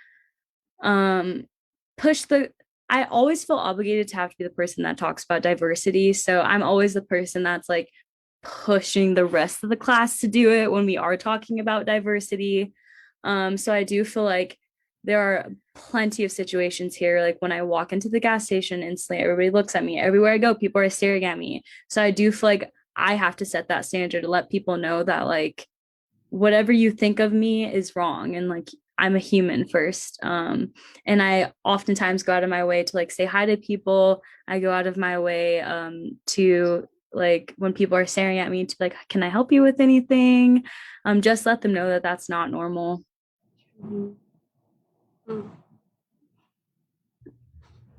push the I always feel obligated to have to be the person that talks about diversity. So I'm always the person that's like pushing the rest of the class to do it when we are talking about diversity. So I do feel like there are plenty of situations here, like when I walk into the gas station, instantly everybody looks at me. Everywhere I go, people are staring at me. So I do feel like I have to set that standard to let people know that, like, whatever you think of me is wrong, and like I'm a human first. And I oftentimes go out of my way to like say hi to people. I go out of my way to, like, when people are staring at me, to be like, can I help you with anything? Just let them know that that's not normal.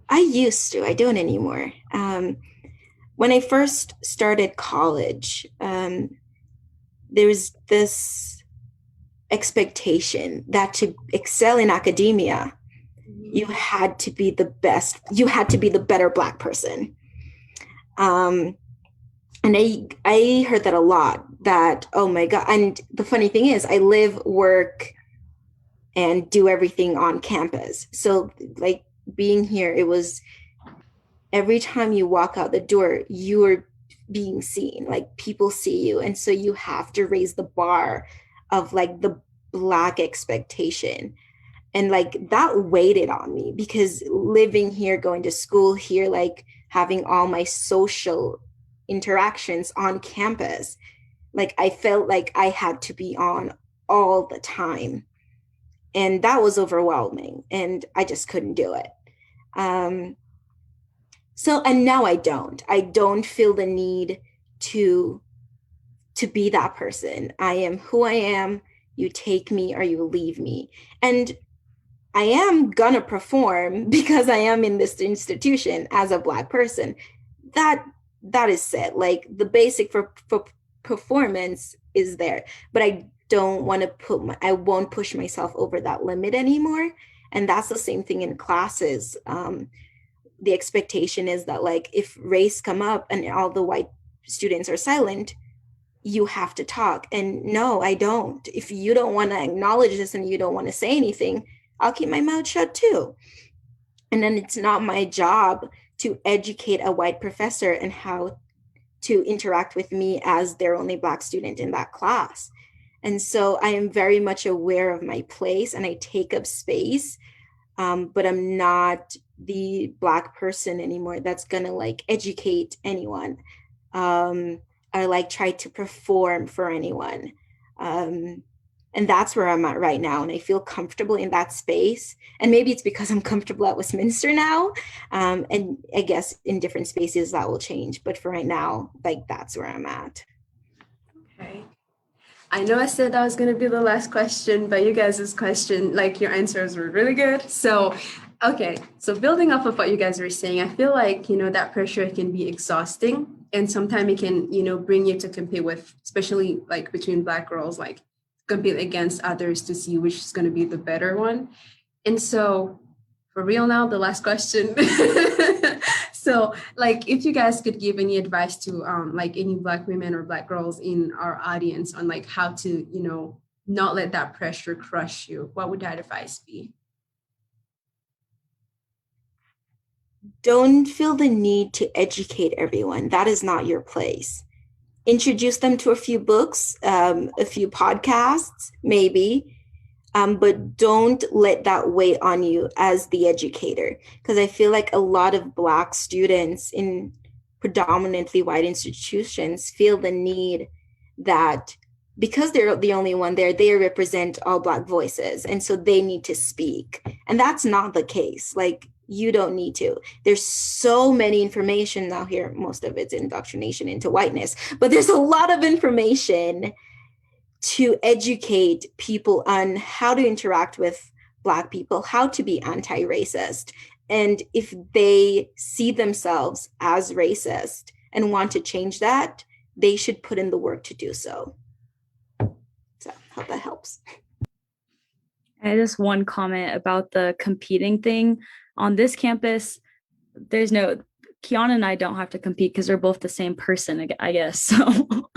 I used to, I don't anymore. When I first started college, there was this expectation that to excel in academia, you had to be the best, you had to be the better Black person. And I heard that a lot, that, oh my God. And the funny thing is, I live, work, and do everything on campus. So like being here, it was every time you walk out the door, you are being seen, like people see you. And so you have to raise the bar of like the Black expectation. And like that weighted on me, because living here, going to school here, like having all my social interactions on campus, like I felt like I had to be on all the time. And that was overwhelming, and I just couldn't do it. So, and now I don't feel the need to be that person. I am who I am. You take me or you leave me. And I am gonna perform because I am in this institution as a Black person. That is set. Like the basic for performance is there, but I don't want to I won't push myself over that limit anymore. And that's the same thing in classes. The expectation is that, like, if race come up and all the white students are silent, you have to talk. And no, I don't. If you don't want to acknowledge this and you don't want to say anything, I'll keep my mouth shut too. And then it's not my job to educate a white professor and how to interact with me as their only Black student in that class. And so I am very much aware of my place and I take up space, but I'm not the Black person anymore that's gonna like educate anyone. or like try to perform for anyone. And that's where I'm at right now. And I feel comfortable in that space. And maybe it's because I'm comfortable at Westminster now. And I guess in different spaces that will change. But for right now, like that's where I'm at. Okay. I know I said that was going to be the last question, but you guys' question, like your answers were really good. So, okay. So building off of what you guys were saying, I feel like, that pressure can be exhausting. And sometimes it can, bring you to compete with, especially like between Black girls, like compete against others to see which is going to be the better one. And so for real now, the last question. So like if you guys could give any advice to like any Black women or Black girls in our audience on like how to, not let that pressure crush you, what would that advice be? Don't feel the need to educate everyone. That is not your place. Introduce them to a few books, a few podcasts, maybe, but don't let that weigh on you as the educator. Because I feel like a lot of Black students in predominantly white institutions feel the need that because they're the only one there, they represent all Black voices. And so they need to speak. And that's not the case. Like, you don't need to. There's so many information now here. Most of it's indoctrination into whiteness, but there's a lot of information to educate people on how to interact with Black people, how to be anti-racist. And if they see themselves as racist and want to change that, they should put in the work to do so. So I hope that helps. And just one comment about the competing thing. On this campus, there's no, Kyana and I don't have to compete because we're both the same person, I guess. So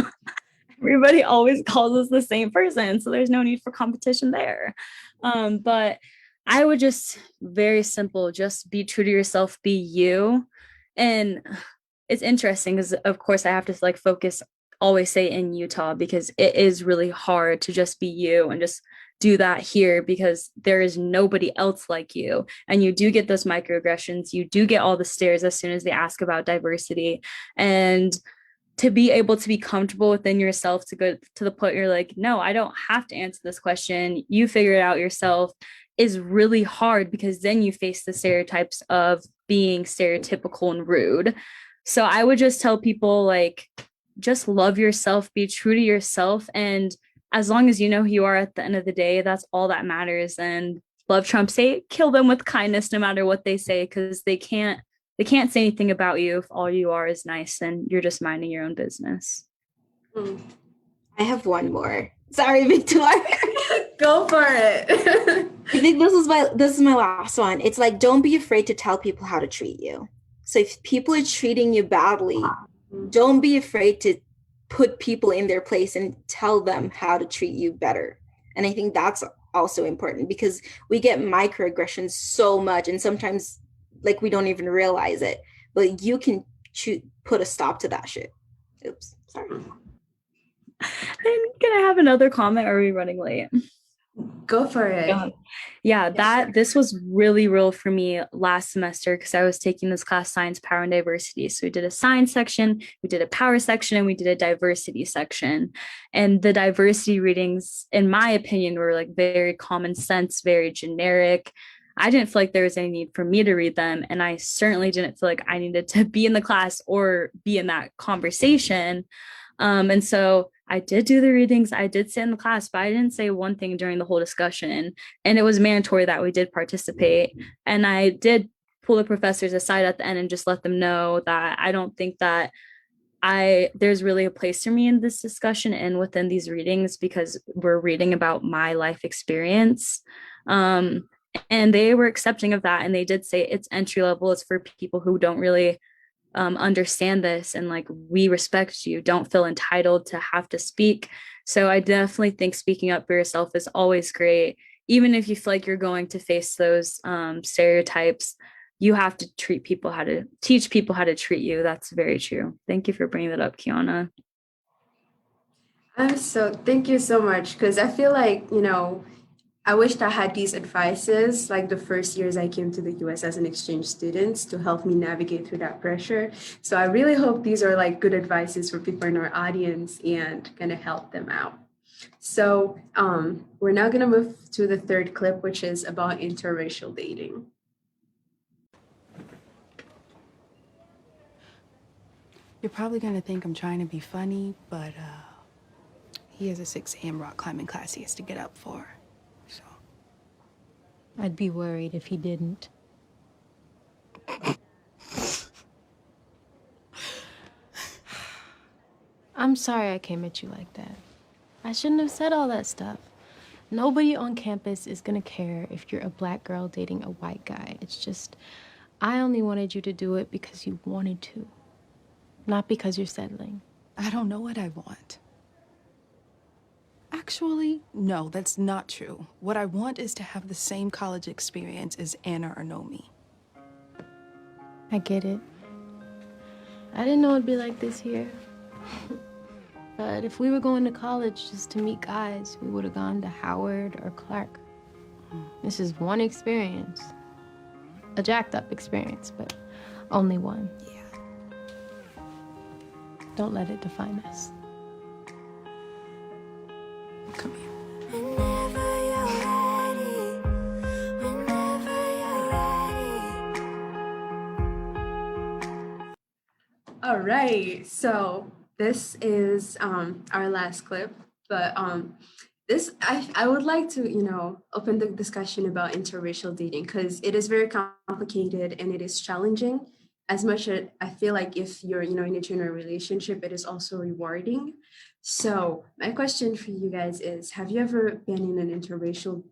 everybody always calls us the same person. So there's no need for competition there. But I would just, very simple, just be true to yourself, be you. And it's interesting because of course I have to like focus, always say in Utah, because it is really hard to just be you and just do that here because there is nobody else like you. And you do get those microaggressions. You do get all the stares as soon as they ask about diversity. And to be able to be comfortable within yourself to go to the point you're like, no, I don't have to answer this question. You figure it out yourself is really hard because then you face the stereotypes of being stereotypical and rude. So I would just tell people like, just love yourself, be true to yourself. And as long as you know who you are at the end of the day, that's all that matters. And love Trump, say, kill them with kindness, no matter what they say, because they can't say anything about you if all you are is nice and you're just minding your own business. I have one more. Sorry, Victoire. Go for it. I think this is my last one. It's like, don't be afraid to tell people how to treat you. So if people are treating you badly, don't be afraid to put people in their place and tell them how to treat you better. And I think that's also important because we get microaggressions so much and sometimes like we don't even realize it, but you can put a stop to that shit. Oops, sorry. And can I have another comment or are we running late? Go for it. Yeah, this was really real for me last semester because I was taking this class, Science, Power, and Diversity. So we did a science section, we did a power section, and we did a diversity section. And the diversity readings, in my opinion, were like very common sense, very generic. I didn't feel like there was any need for me to read them. And I certainly didn't feel like I needed to be in the class or be in that conversation. And so I did do the readings, I did sit in the class, but I didn't say one thing during the whole discussion. And it was mandatory that we did participate. And I did pull the professors aside at the end and just let them know that I don't think that there's really a place for me in this discussion and within these readings because we're reading about my life experience. And they were accepting of that. And they did say it's entry level, it's for people who don't really understand this and like we respect you, don't feel entitled to have to speak. So I definitely think speaking up for yourself is always great, even if you feel like you're going to face those stereotypes. You have to teach people how to treat you. That's very true. Thank you for bringing that up, Kyana. Thank you so much because I feel like I wished I had these advices like the first years I came to the US as an exchange student to help me navigate through that pressure. So I really hope these are like good advices for people in our audience and gonna help them out. So we're now gonna move to the third clip, which is about interracial dating. You're probably gonna think I'm trying to be funny, but he has a 6 a.m. rock climbing class he has to get up for. So I'd be worried if he didn't. I'm sorry I came at you like that. I shouldn't have said all that stuff. Nobody on campus is gonna care if you're a black girl dating a white guy. It's just, I only wanted you to do it because you wanted to, not because you're settling. I don't know what I want. Actually, no, that's not true. What I want is to have the same college experience as Anna or Nomi. I get it. I didn't know it'd be like this here. But if we were going to college just to meet guys, we would have gone to Howard or Clark. This is one experience. A jacked up experience, but only one. Yeah. Don't let it define us. Come here. All right, so this is our last clip, but this I would like to open the discussion about interracial dating because it is very complicated and it is challenging. As much as I feel like if you're in a genuine relationship, it is also rewarding. So my question for you guys is: have you ever been in an interracial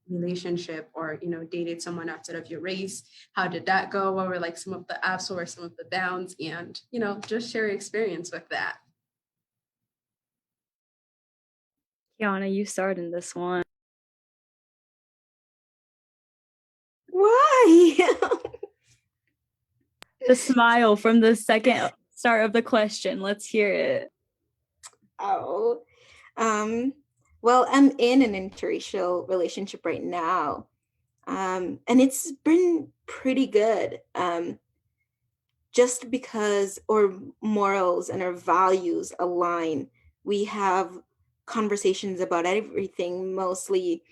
relationship or dated someone outside of your race? How did that go? What were like some of the ups, what were some of the downs? And just share your experience with that. Kyana, you started in this one. Why? The smile from the second start of the question. Let's hear it. Oh, well, I'm in an interracial relationship right now. And it's been pretty good. Just because our morals and our values align, we have conversations about everything, mostly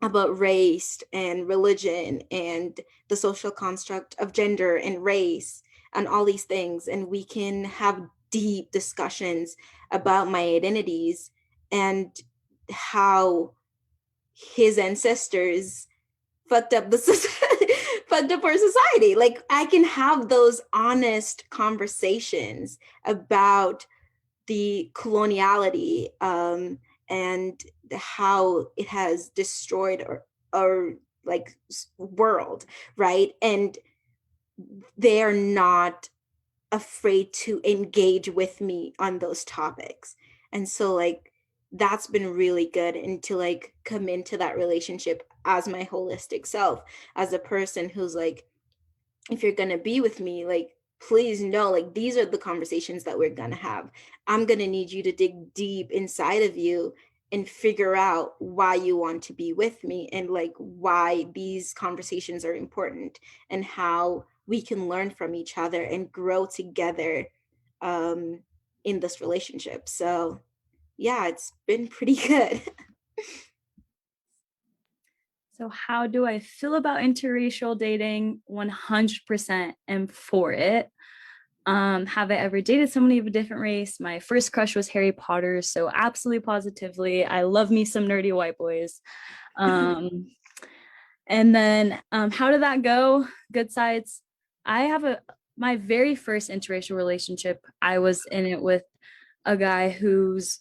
about race and religion and the social construct of gender and race and all these things. And we can have deep discussions about my identities and how his ancestors fucked up fucked up our society. Like, I can have those honest conversations about the coloniality and how it has destroyed our like world, right? And they are not afraid to engage with me on those topics. And so like that's been really good, and to like come into that relationship as my holistic self, as a person who's like, if you're gonna be with me, like please know, like these are the conversations that we're gonna have. I'm gonna need you to dig deep inside of you and figure out why you want to be with me and like why these conversations are important and how we can learn from each other and grow together in this relationship. So yeah, it's been pretty good. So how do I feel about interracial dating? 100% am for it. Have I ever dated somebody of a different race? My first crush was Harry Potter, so absolutely positively, I love me some nerdy white boys. And then how did that go? Good sides. I have my very first interracial relationship, I was in it with a guy whose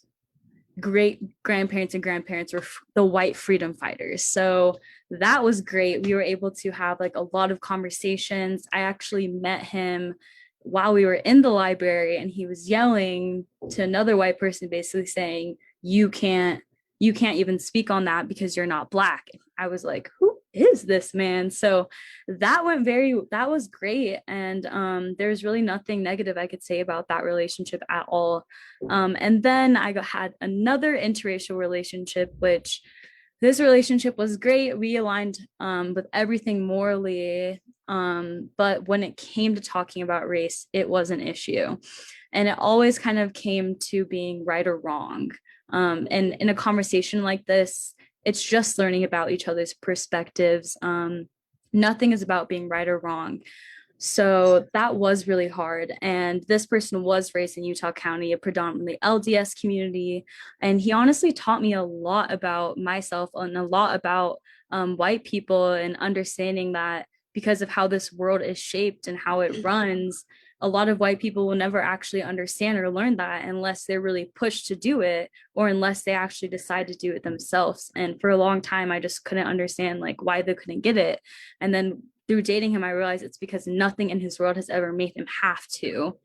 great grandparents and grandparents were the white freedom fighters. So that was great. We were able to have like a lot of conversations. I actually met him while we were in the library, and he was yelling to another white person, basically saying, you can't even speak on that because you're not Black. I was like, who is this man? So that was great. And there's really nothing negative I could say about that relationship at all. And then I had another interracial relationship, which this relationship was great. We aligned with everything morally. But when it came to talking about race, it was an issue. And it always kind of came to being right or wrong. And in a conversation like this, it's just learning about each other's perspectives. Nothing is about being right or wrong. So that was really hard. And this person was raised in Utah County, a predominantly LDS community. And he honestly taught me a lot about myself and a lot about white people, and understanding that because of how this world is shaped and how it runs, a lot of white people will never actually understand or learn that unless they're really pushed to do it, or unless they actually decide to do it themselves. And for a long time, I just couldn't understand like why they couldn't get it. And then through dating him, I realized it's because nothing in his world has ever made him have to.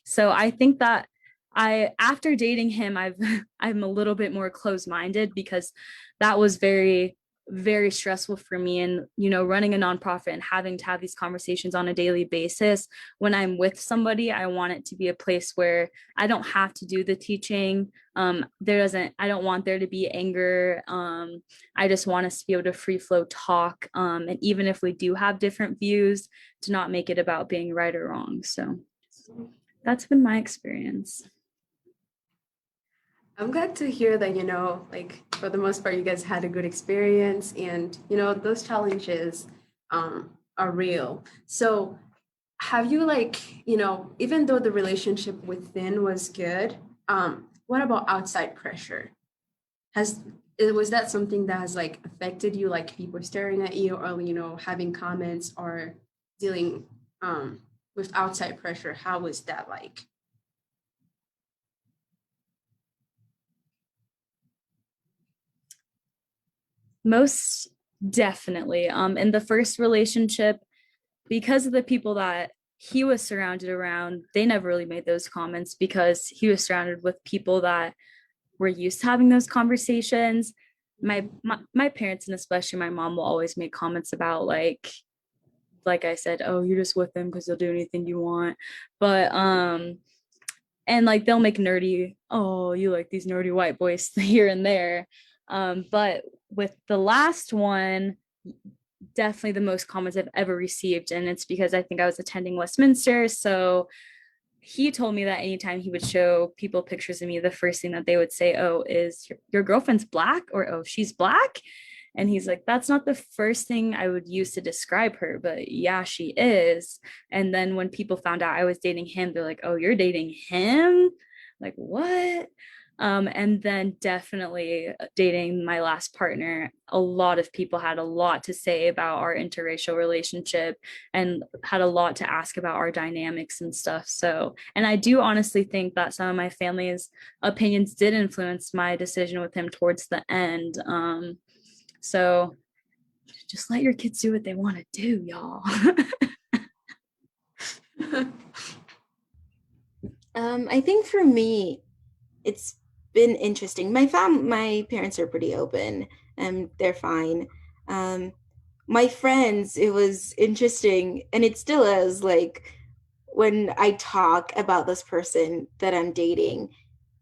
So I think that after dating him, I'm a little bit more closed-minded, because that was very, very stressful for me. And, running a nonprofit and having to have these conversations on a daily basis, when I'm with somebody, I want it to be a place where I don't have to do the teaching. I don't want there to be anger. I just want us to be able to free flow talk. And even if we do have different views, to not make it about being right or wrong. So that's been my experience. I'm glad to hear that, like for the most part, you guys had a good experience, and, those challenges are real. So have you, like, even though the relationship within was good, what about outside pressure? Was that something that has like affected you, like people staring at you, or, having comments, or dealing with outside pressure? How was that like? Most definitely. In the first relationship, because of the people that he was surrounded around, they never really made those comments, because he was surrounded with people that were used to having those conversations. My parents, and especially my mom, will always make comments about like I said, oh, you're just with them because they'll do anything you want. But and like they'll make nerdy, oh, you like these nerdy white boys here and there. But with the last one, definitely the most comments I've ever received. And it's because I think I was attending Westminster. So he told me that anytime he would show people pictures of me, the first thing that they would say, oh, is your girlfriend's black? Or, oh, she's black? And he's like, that's not the first thing I would use to describe her, but yeah, she is. And then when people found out I was dating him, they're like, oh, you're dating him? Like, what? And then definitely dating my last partner, a lot of people had a lot to say about our interracial relationship and had a lot to ask about our dynamics and stuff. So, and I do honestly think that some of my family's opinions did influence my decision with him towards the end. So just let your kids do what they want to do, y'all. I think for me, it's been interesting. My parents are pretty open, and they're fine. My friends, it was interesting, and it still is, like when I talk about this person that I'm dating,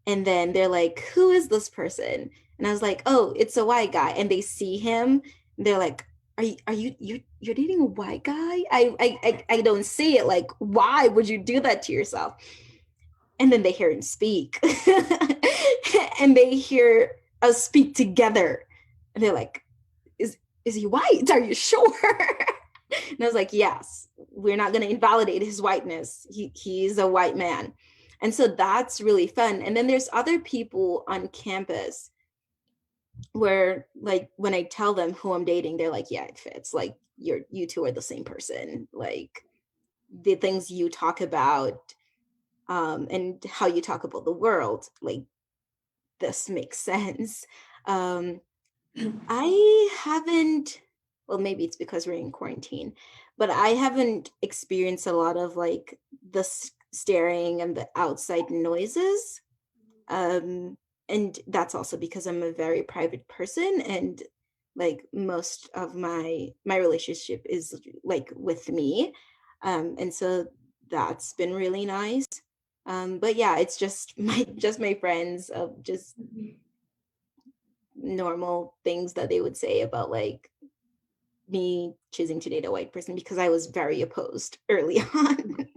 and then they're like, who is this person? And I was like, oh, it's a white guy. And they see him, and they're like, you're dating a white guy? I don't see it. Like, why would you do that to yourself? And then they hear him speak. And they hear us speak together. And they're like, is he white? Are you sure? And I was like, yes, we're not going to invalidate his whiteness. He's a white man. And so that's really fun. And then there's other people on campus where, like, when I tell them who I'm dating, they're like, yeah, it fits. Like, you two are the same person. Like, the things you talk about and how you talk about the world, like, this makes sense. I haven't, well, maybe it's because we're in quarantine, but I haven't experienced a lot of like the staring and the outside noises. And that's also because I'm a very private person, and like most of my relationship is like with me. And so that's been really nice. But yeah, it's just my friends of just normal things that they would say about like me choosing to date a white person, because I was very opposed early on.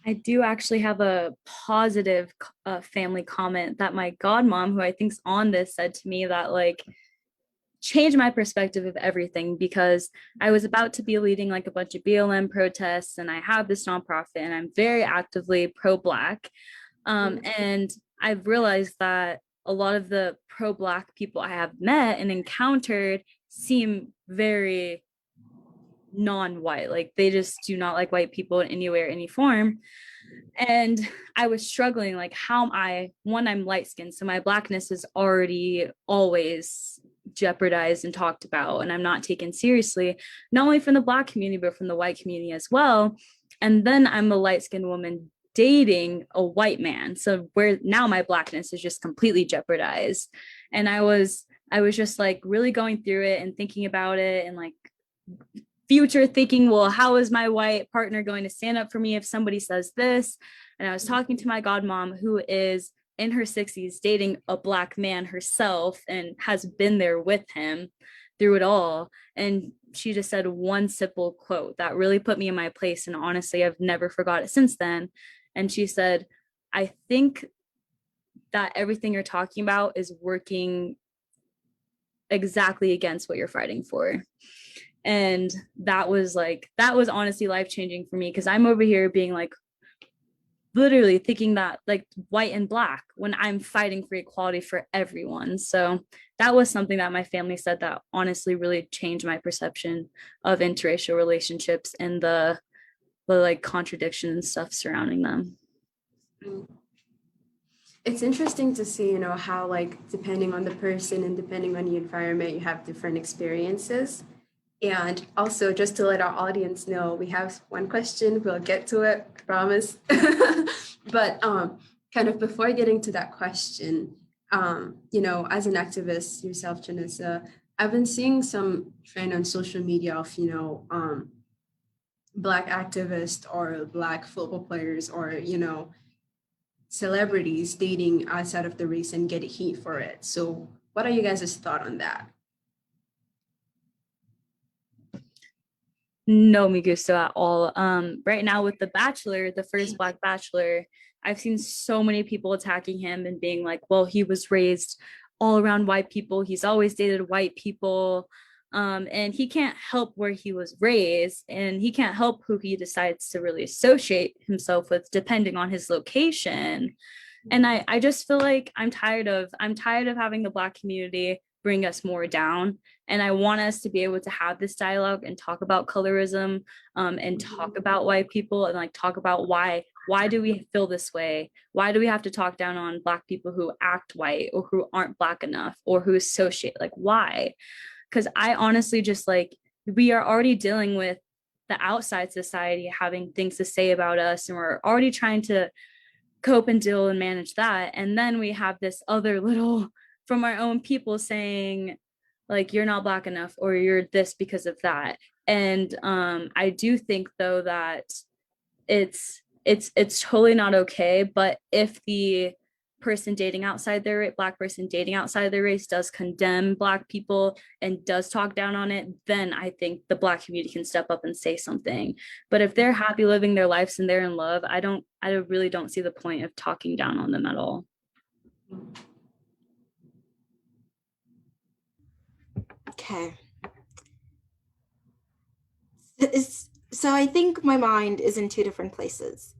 I do actually have a positive family comment that my godmom, who I think's on this, said to me that like changed my perspective of everything, because I was about to be leading like a bunch of BLM protests, and I have this nonprofit and I'm very actively pro-Black. And I've realized that a lot of the pro-Black people I have met and encountered seem very non-white, like they just do not like white people in any way or any form. And I was struggling, like, how am I, one, I'm light-skinned, so my Blackness is already always jeopardized and talked about, and I'm not taken seriously, not only from the Black community but from the white community as well. And then I'm a light-skinned woman dating a white man, so where now my Blackness is just completely jeopardized. And I was just like really going through it and thinking about it, and like future thinking, well, how is my white partner going to stand up for me if somebody says this? And I was talking to my godmom, who is in her 60s, dating a Black man herself and has been there with him through it all. And she just said one simple quote that really put me in my place. And honestly, I've never forgot it since then. And she said, I think that everything you're talking about is working exactly against what you're fighting for. And that was honestly life-changing for me, because I'm over here being like literally thinking that like white and Black when I'm fighting for equality for everyone. So that was something that my family said that honestly really changed my perception of interracial relationships and the like contradiction and stuff surrounding them. It's interesting to see, how like depending on the person and depending on the environment, you have different experiences. And also, just to let our audience know, we have one question. We'll get to it, I promise. But kind of before getting to that question, as an activist yourself, Jenessa, I've been seeing some trend on social media of, Black activists or Black football players or, celebrities dating outside of the race and get heat for it. So what are you guys' thoughts on that? No me gusto at all. Right now with The Bachelor, the first Black Bachelor, I've seen so many people attacking him and being like, well, he was raised all around white people. He's always dated white people. And he can't help where he was raised, and he can't help who he decides to really associate himself with depending on his location. And I just feel like I'm tired of having the Black community bring us more down. And I want us to be able to have this dialogue and talk about colorism, and talk about white people, and like talk about why do we feel this way? Why do we have to talk down on Black people who act white or who aren't Black enough or who associate, like why? Because I honestly just like, we are already dealing with the outside society having things to say about us, and we're already trying to cope and deal and manage that. And then we have this other little from our own people saying like, you're not Black enough or you're this because of that. And I do think though that it's totally not okay. But if the person dating outside their Black person dating outside their race does condemn Black people and does talk down on it, then I think the Black community can step up and say something. But if they're happy living their lives and they're in love, I really don't see the point of talking down on them at all. Okay. So I think my mind is in two different places.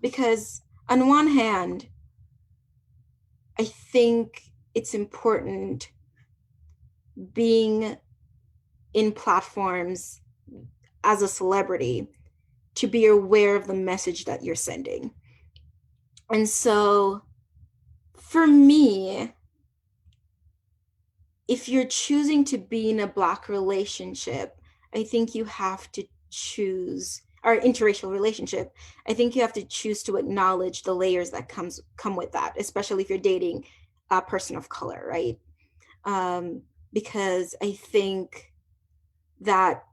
Because on one hand, I think it's important being in platforms as a celebrity to be aware of the message that you're sending. And so for me, if you're choosing to be in a Black relationship, I think you have to choose, or interracial relationship, I think you have to choose to acknowledge the layers that come with that, especially if you're dating a person of color, right? Because I think that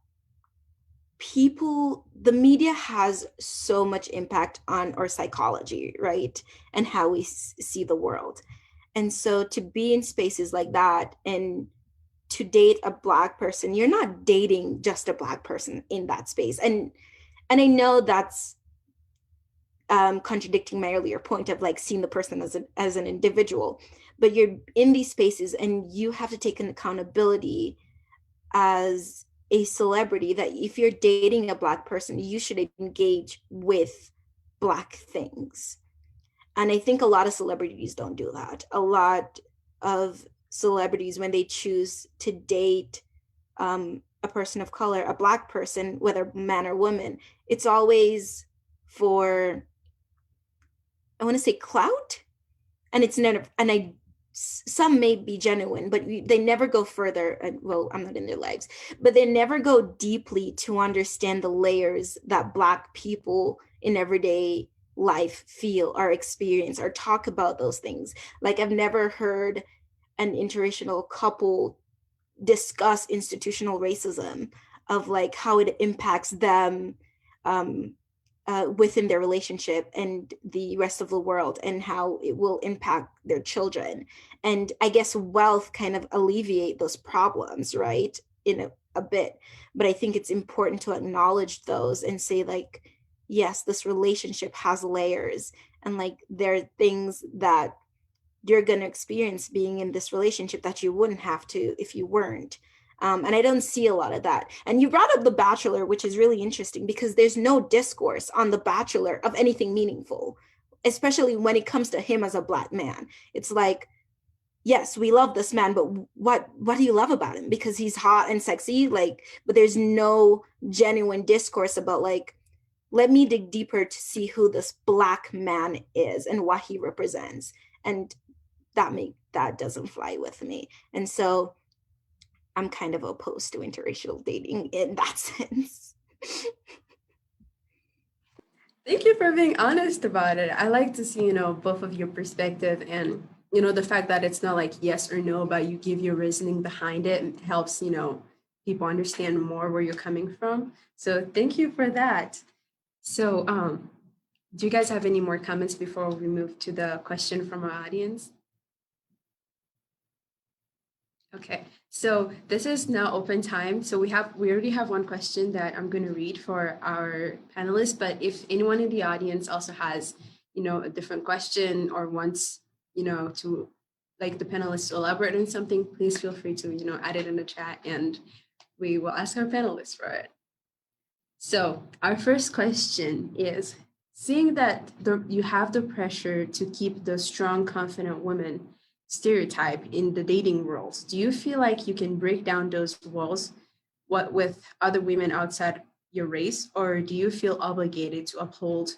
the media has so much impact on our psychology, right? And how we see the world. And so to be in spaces like that and to date a Black person, you're not dating just a Black person in that space. And I know that's contradicting my earlier point of like seeing the person as an individual, but you're in these spaces and you have to take an accountability as a celebrity that if you're dating a Black person, you should engage with Black things. And I think a lot of celebrities don't do that. A lot of celebrities, when they choose to date a person of color, a Black person, whether man or woman, it's always for, I want to say, clout. And it's never, and some may be genuine, but they never go further. Well, I'm not in their lives, but they never go deeply to understand the layers that Black people in everyday life feel or experience or talk about those things. Like I've never heard an interracial couple discuss institutional racism, of like how it impacts them within their relationship and the rest of the world, and how it will impact their children. And I guess wealth kind of alleviate those problems, right, in a bit. But I think it's important to acknowledge those and say like, yes, this relationship has layers, and like there are things that you're going to experience being in this relationship that you wouldn't have to if you weren't. And I don't see a lot of that. And you brought up The Bachelor, which is really interesting because there's no discourse on The Bachelor of anything meaningful, especially when it comes to him as a Black man. It's like, yes, we love this man, but what do you love about him? Because he's hot and sexy, like, but there's no genuine discourse about like, let me dig deeper to see who this Black man is and what he represents. And that doesn't fly with me. And so I'm kind of opposed to interracial dating in that sense. Thank you for being honest about it. I like to see, both of your perspective, and, the fact that it's not like yes or no, but you give your reasoning behind it. It helps, people understand more where you're coming from. So thank you for that. So do you guys have any more comments before we move to the question from our audience? Okay, so this is now open time. So we already have one question that I'm going to read for our panelists, but if anyone in the audience also has, a different question or wants, to like the panelists to elaborate on something, please feel free to, add it in the chat and we will ask our panelists for it. So our first question is, seeing that you have the pressure to keep the strong, confident woman stereotype in the dating world, do you feel like you can break down those walls with other women outside your race, or do you feel obligated to uphold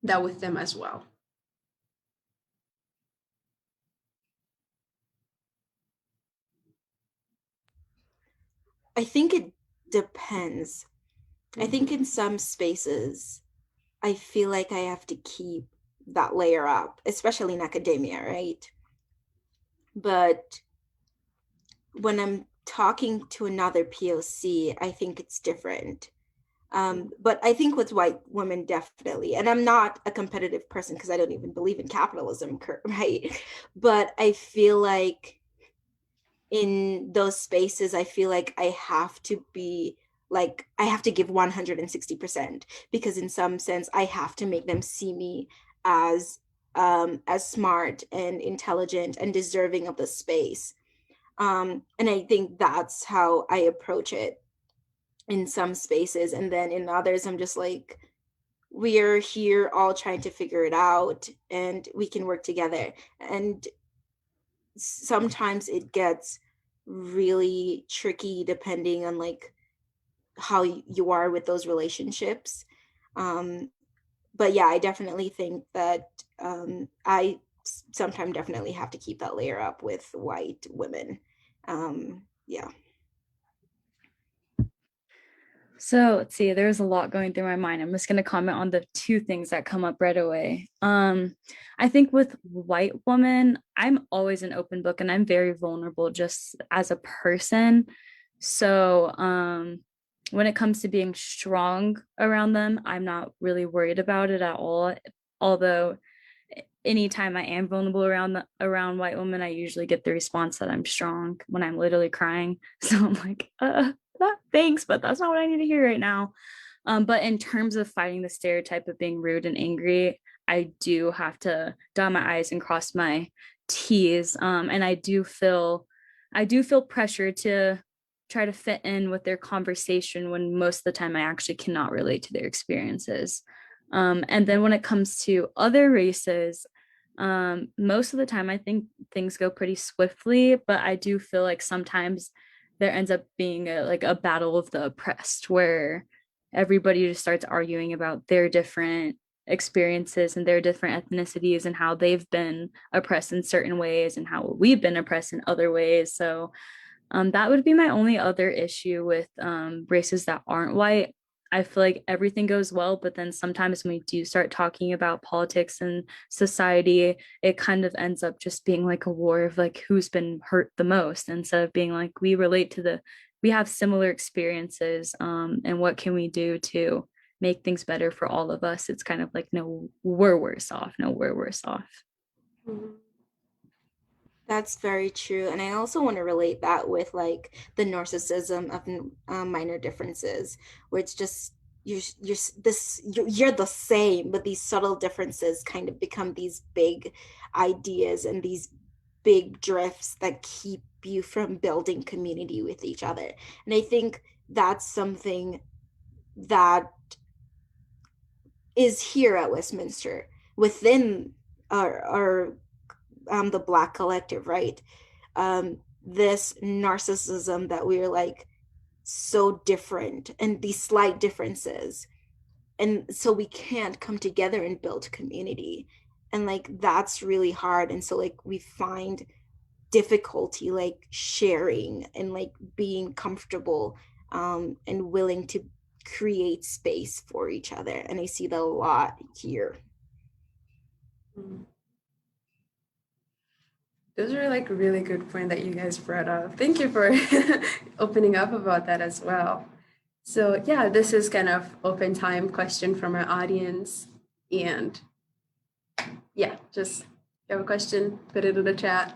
that with them as well? I think it depends. I think in some spaces, I feel like I have to keep that layer up, especially in academia, right? But when I'm talking to another POC, I think it's different. But I think with white women, definitely, and I'm not a competitive person because I don't even believe in capitalism, right? But I feel like in those spaces, I feel like I have to be like, I have to give 160%, because in some sense, I have to make them see me as smart and intelligent and deserving of the space. And I think that's how I approach it in some spaces. And then in others, I'm just like, we're here all trying to figure it out and we can work together. And sometimes it gets really tricky depending on like how you are with those relationships. But yeah, I definitely think that I sometimes definitely have to keep that layer up with white women. Yeah. So let's see, there's a lot going through my mind. I'm just going to comment on the two things that come up right away. I think with white women, I'm always an open book and I'm very vulnerable just as a person. So when it comes to being strong around them, I'm not really worried about it at all. Although anytime I am vulnerable around white women, I usually get the response that I'm strong when I'm literally crying. So I'm like, thanks, but that's not what I need to hear right now. But in terms of fighting the stereotype of being rude and angry, I do have to dot my I's and cross my T's. And I do feel pressure to try to fit in with their conversation when most of the time I actually cannot relate to their experiences. And then when it comes to other races, most of the time I think things go pretty swiftly, but I do feel like sometimes there ends up being a battle of the oppressed where everybody just starts arguing about their different experiences and their different ethnicities and how they've been oppressed in certain ways and how we've been oppressed in other ways. So that would be my only other issue with races that aren't white. I feel like everything goes well, but then sometimes when we do start talking about politics and society, it kind of ends up just being like a war of like who's been hurt the most instead of being like we have similar experiences, and what can we do to make things better for all of us. It's kind of like, no, we're worse off. No, we're worse off. Mhm. That's very true. And I also want to relate that with like the narcissism of minor differences, where it's just you're the same, but these subtle differences kind of become these big ideas and these big drifts that keep you from building community with each other. And I think that's something that is here at Westminster within our the Black collective, right? This narcissism that we're like so different and these slight differences, and so we can't come together and build community, and like that's really hard. And so like we find difficulty like sharing and like being comfortable, and willing to create space for each other, and I see that a lot here. Those are like a really good point that you guys brought up. Thank you for opening up about that as well. So yeah, this is kind of open time question from our audience. And yeah, just if you have a question, put it in the chat.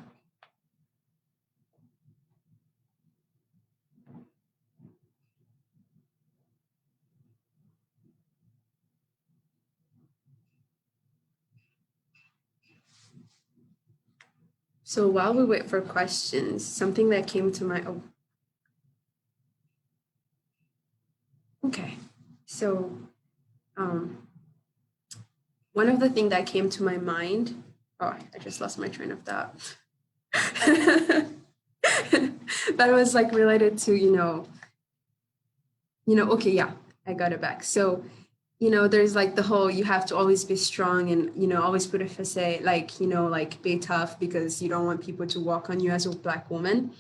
So while we wait for questions, something that came to my, oh. Okay, so one of the things that came to my mind, oh, I just lost my train of thought. That was like related to, okay, yeah, I got it back. So, there's like the whole, you have to always be strong and, always put a facade, like, like be tough because you don't want people to walk on you as a Black woman.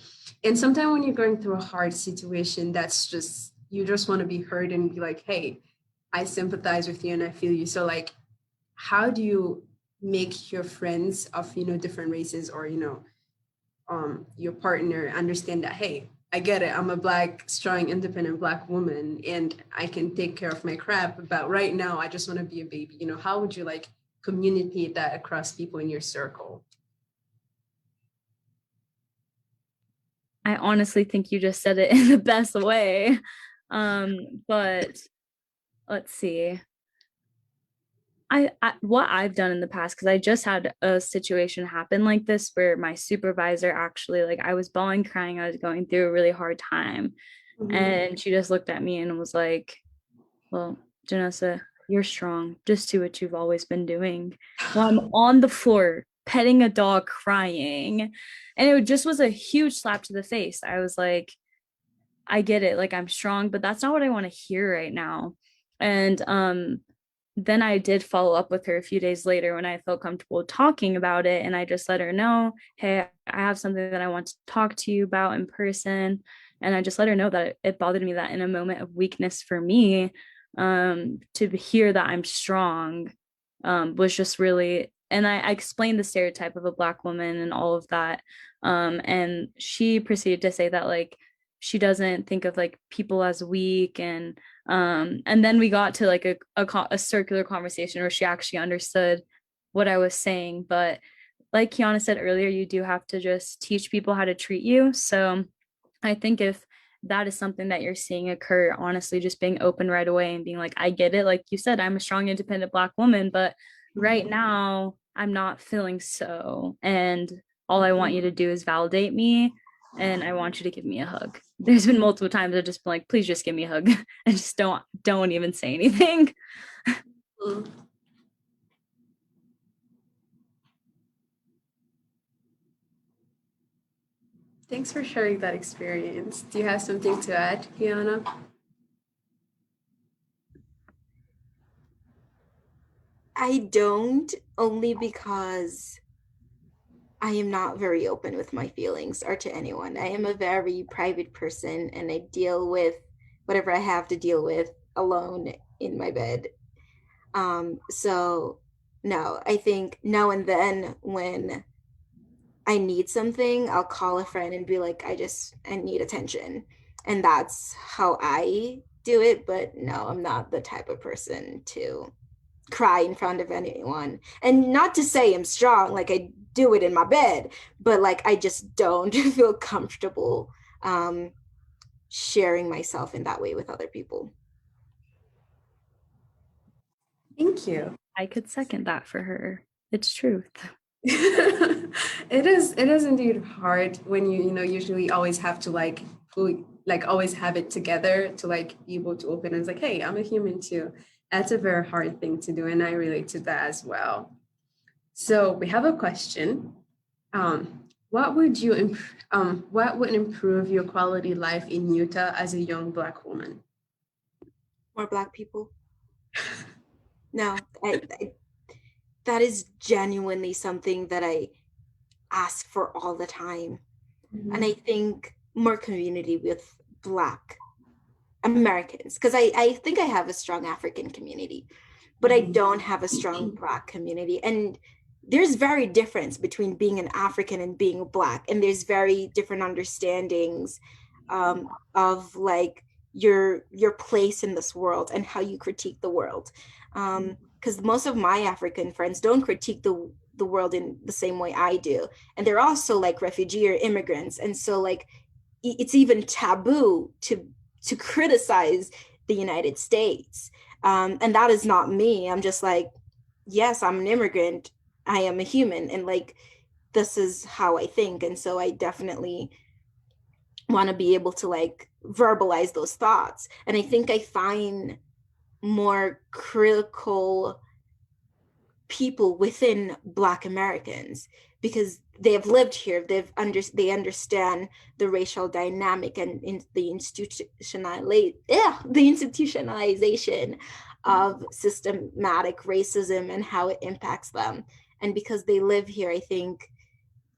And sometimes when you're going through a hard situation, that's just, you just want to be heard and be like, hey, I sympathize with you and I feel you. So like, how do you make your friends of, different races or, your partner understand that, hey, I get it. I'm a Black, strong, independent Black woman, and I can take care of my crap. But right now, I just want to be a baby. How would you like communicate that across people in your circle? I honestly think you just said it in the best way. But let's see. I what I've done in the past, because I just had a situation happen like this where my supervisor actually, like, I was bawling, crying, I was going through a really hard time. Mm-hmm. And she just looked at me and was like, well, Jenessa, you're strong. Just do what you've always been doing. While I'm on the floor petting a dog crying. And it just was a huge slap to the face. I was like, I get it. Like, I'm strong, but that's not what I want to hear right now. And then I did follow up with her a few days later when I felt comfortable talking about it. And I just let her know, hey, I have something that I want to talk to you about in person. And I just let her know that it bothered me that in a moment of weakness for me, to hear that I'm strong, was just really, and I explained the stereotype of a Black woman and all of that. And she proceeded to say that, like, she doesn't think of like people as weak, and then we got to like a circular conversation where she actually understood what I was saying. But like Kyana said earlier, you do have to just teach people how to treat you. So I think if that is something that you're seeing occur, honestly, just being open right away and being like, I get it. Like you said, I'm a strong, independent Black woman, but right now I'm not feeling so. And all I want you to do is validate me. And I want you to give me a hug. There's been multiple times I've just been like, please just give me a hug. And just don't even say anything. Thanks for sharing that experience. Do you have something to add, Kyana? I don't, only because I am not very open with my feelings or to anyone. I am a very private person and I deal with whatever I have to deal with alone in my bed. So no, I think now and then when I need something, I'll call a friend and be like, I need attention. And that's how I do it. But no, I'm not the type of person to cry in front of anyone. And not to say I'm strong, like I do it in my bed, but like I just don't feel comfortable sharing myself in that way with other people. Thank you. I could second that for her. It's truth. It is indeed hard when you know usually always have to like always have it together to like be able to open and it's like, hey, I'm a human too. That's a very hard thing to do, and I relate to that as well. So we have a question. What would improve your quality life in Utah as a young Black woman? More Black people. No, I that is genuinely something that I ask for all the time. Mm-hmm. And I think more community with Black Americans, because I think I have a strong African community, but I don't have a strong Black community. And there's very difference between being an African and being Black. And there's very different understandings of like your place in this world and how you critique the world. Because most of my African friends don't critique the world in the same way I do. And they're also like refugee or immigrants. And so like, it's even taboo to criticize the United States. And that is not me. I'm just like, yes, I'm an immigrant. I am a human. And like, this is how I think. And so I definitely want to be able to like verbalize those thoughts. And I think I find more critical people within Black Americans because they have lived here. They understand the racial dynamic and in the institutionalization of systematic racism and how it impacts them. And because they live here, I think,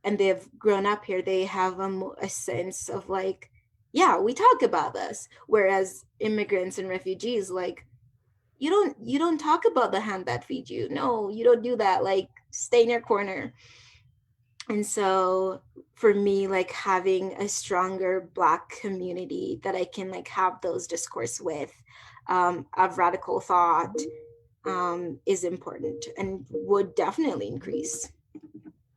and they've grown up here, they have a sense of like, yeah, we talk about this. Whereas immigrants and refugees, like, you don't talk about the hand that feeds you. No, you don't do that. Like, stay in your corner. And so for me, like having a stronger Black community that I can like have those discourse with of radical thought is important and would definitely increase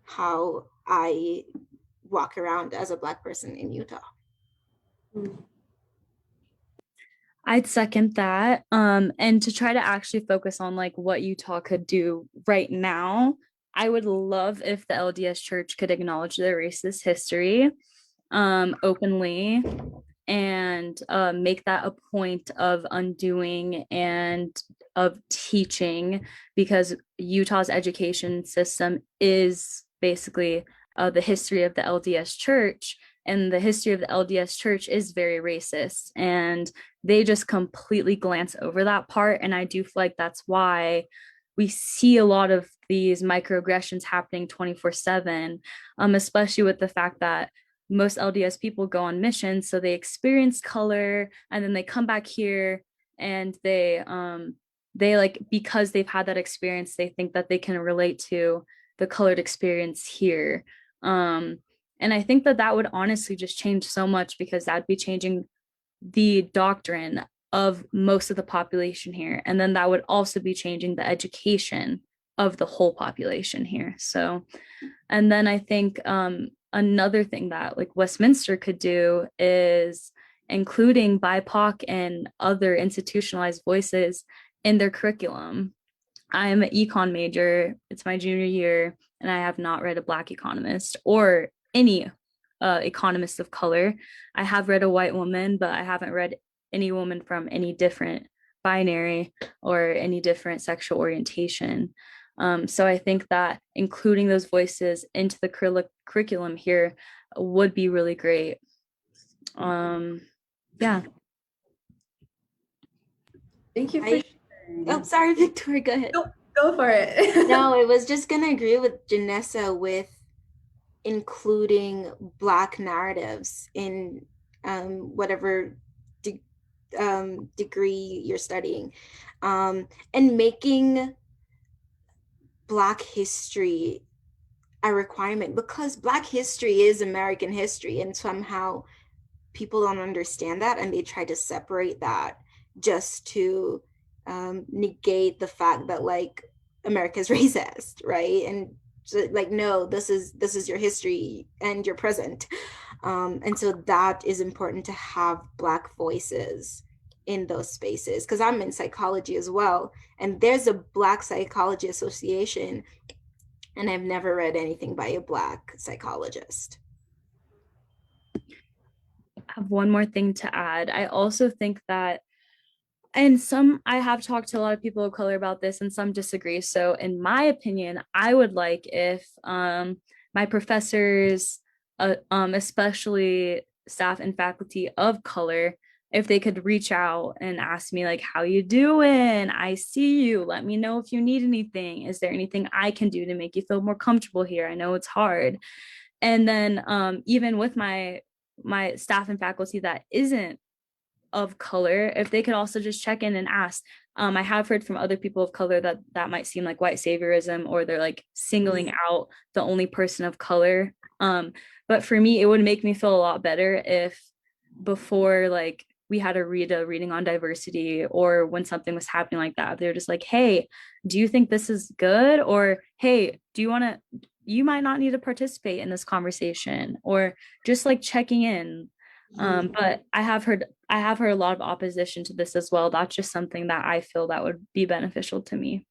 how I walk around as a Black person in Utah. I'd second that. And to try to actually focus on like what Utah could do right now, I would love if the LDS Church could acknowledge their racist history openly and make that a point of undoing and of teaching, because Utah's education system is basically the history of the LDS Church, and the history of the LDS Church is very racist, and they just completely glance over that part. And I do feel like that's why we see a lot of these microaggressions happening 24/7, especially with the fact that most LDS people go on missions, so they experience color and then they come back here and they like, because they've had that experience, they think that they can relate to the colored experience here. And I think that would honestly just change so much, because that'd be changing the doctrine of most of the population here. And then that would also be changing the education of the whole population here. So, and then I think another thing that like Westminster could do is including BIPOC and other institutionalized voices in their curriculum. I'm an econ major, it's my junior year, and I have not read a Black economist or any economist of color. I have read a white woman, but I haven't read any woman from any different binary or any different sexual orientation. So I think that including those voices into the curriculum here would be really great. Yeah. Thank you for Oh, sorry, Victoria, go ahead. Go for it. No, I was just gonna agree with Jenessa with including Black narratives in whatever degree you're studying, and making Black history a requirement, because Black history is American history, and somehow people don't understand that, and they try to separate that just to negate the fact that like America's racist, right? And so, like, no, this is your history and your present. And so that is important to have Black voices in those spaces, because I'm in psychology as well, and there's a Black Psychology Association, and I've never read anything by a Black psychologist. I have one more thing to add. I also think that, and I have talked to a lot of people of color about this, and some disagree. So in my opinion, I would like if my professors, especially staff and faculty of color, if they could reach out and ask me like, how you doing? I see you. Let me know if you need anything. Is there anything I can do to make you feel more comfortable here? I know it's hard. And then even with my staff and faculty that isn't of color, if they could also just check in and ask. I have heard from other people of color that might seem like white saviorism, or they're like singling out the only person of color. But for me, it would make me feel a lot better if before like we had to read a reading on diversity, or when something was happening like that, they're just like, hey, do you think this is good? Or hey, you might not need to participate in this conversation, or just like checking in. But I have heard a lot of opposition to this as well. That's just something that I feel that would be beneficial to me.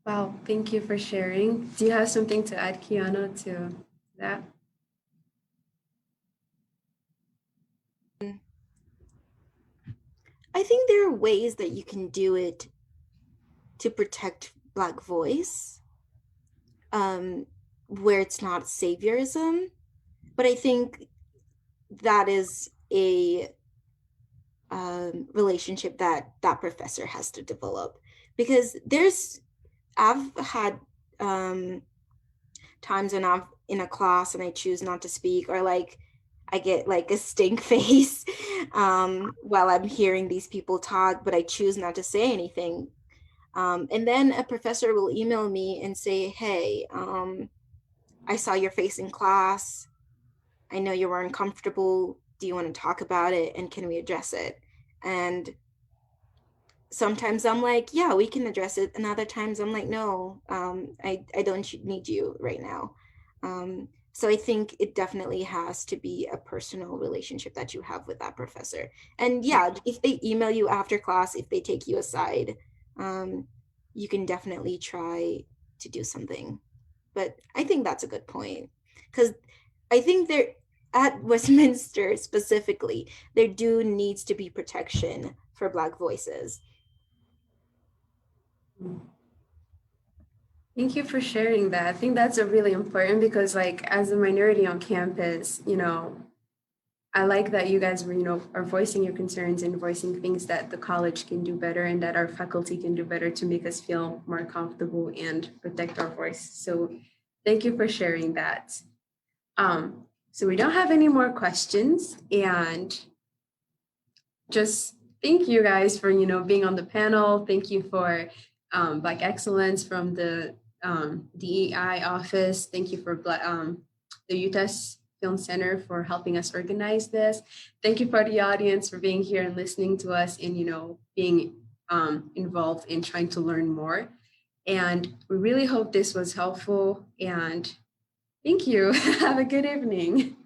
Wow, thank you for sharing. Do you have something to add, Kyana, to that? I think there are ways that you can do it to protect Black voice, where it's not saviorism, but I think that is a relationship that professor has to develop, because I've had times when I'm in a class and I choose not to speak, or like I get like a stink face while I'm hearing these people talk, but I choose not to say anything. And then a professor will email me and say, hey, I saw your face in class. I know you were uncomfortable. Do you want to talk about it? And can we address it? And sometimes I'm like, yeah, we can address it. And other times I'm like, no, I don't need you right now. So I think it definitely has to be a personal relationship that you have with that professor. And yeah, if they email you after class, if they take you aside, you can definitely try to do something. But I think that's a good point, because I think there at Westminster specifically, there do needs to be protection for Black voices. Thank you for sharing that. I think that's a really important, because like as a minority on campus, I like that you guys are voicing your concerns and voicing things that the college can do better and that our faculty can do better to make us feel more comfortable and protect our voice. So thank you for sharing that. So we don't have any more questions, and just thank you guys for being on the panel. Thank you for Black Excellence from the DEI office. Thank you for the UTES Film Center for helping us organize this. Thank you for the audience for being here and listening to us and, being involved in trying to learn more. And we really hope this was helpful, and thank you. Have a good evening.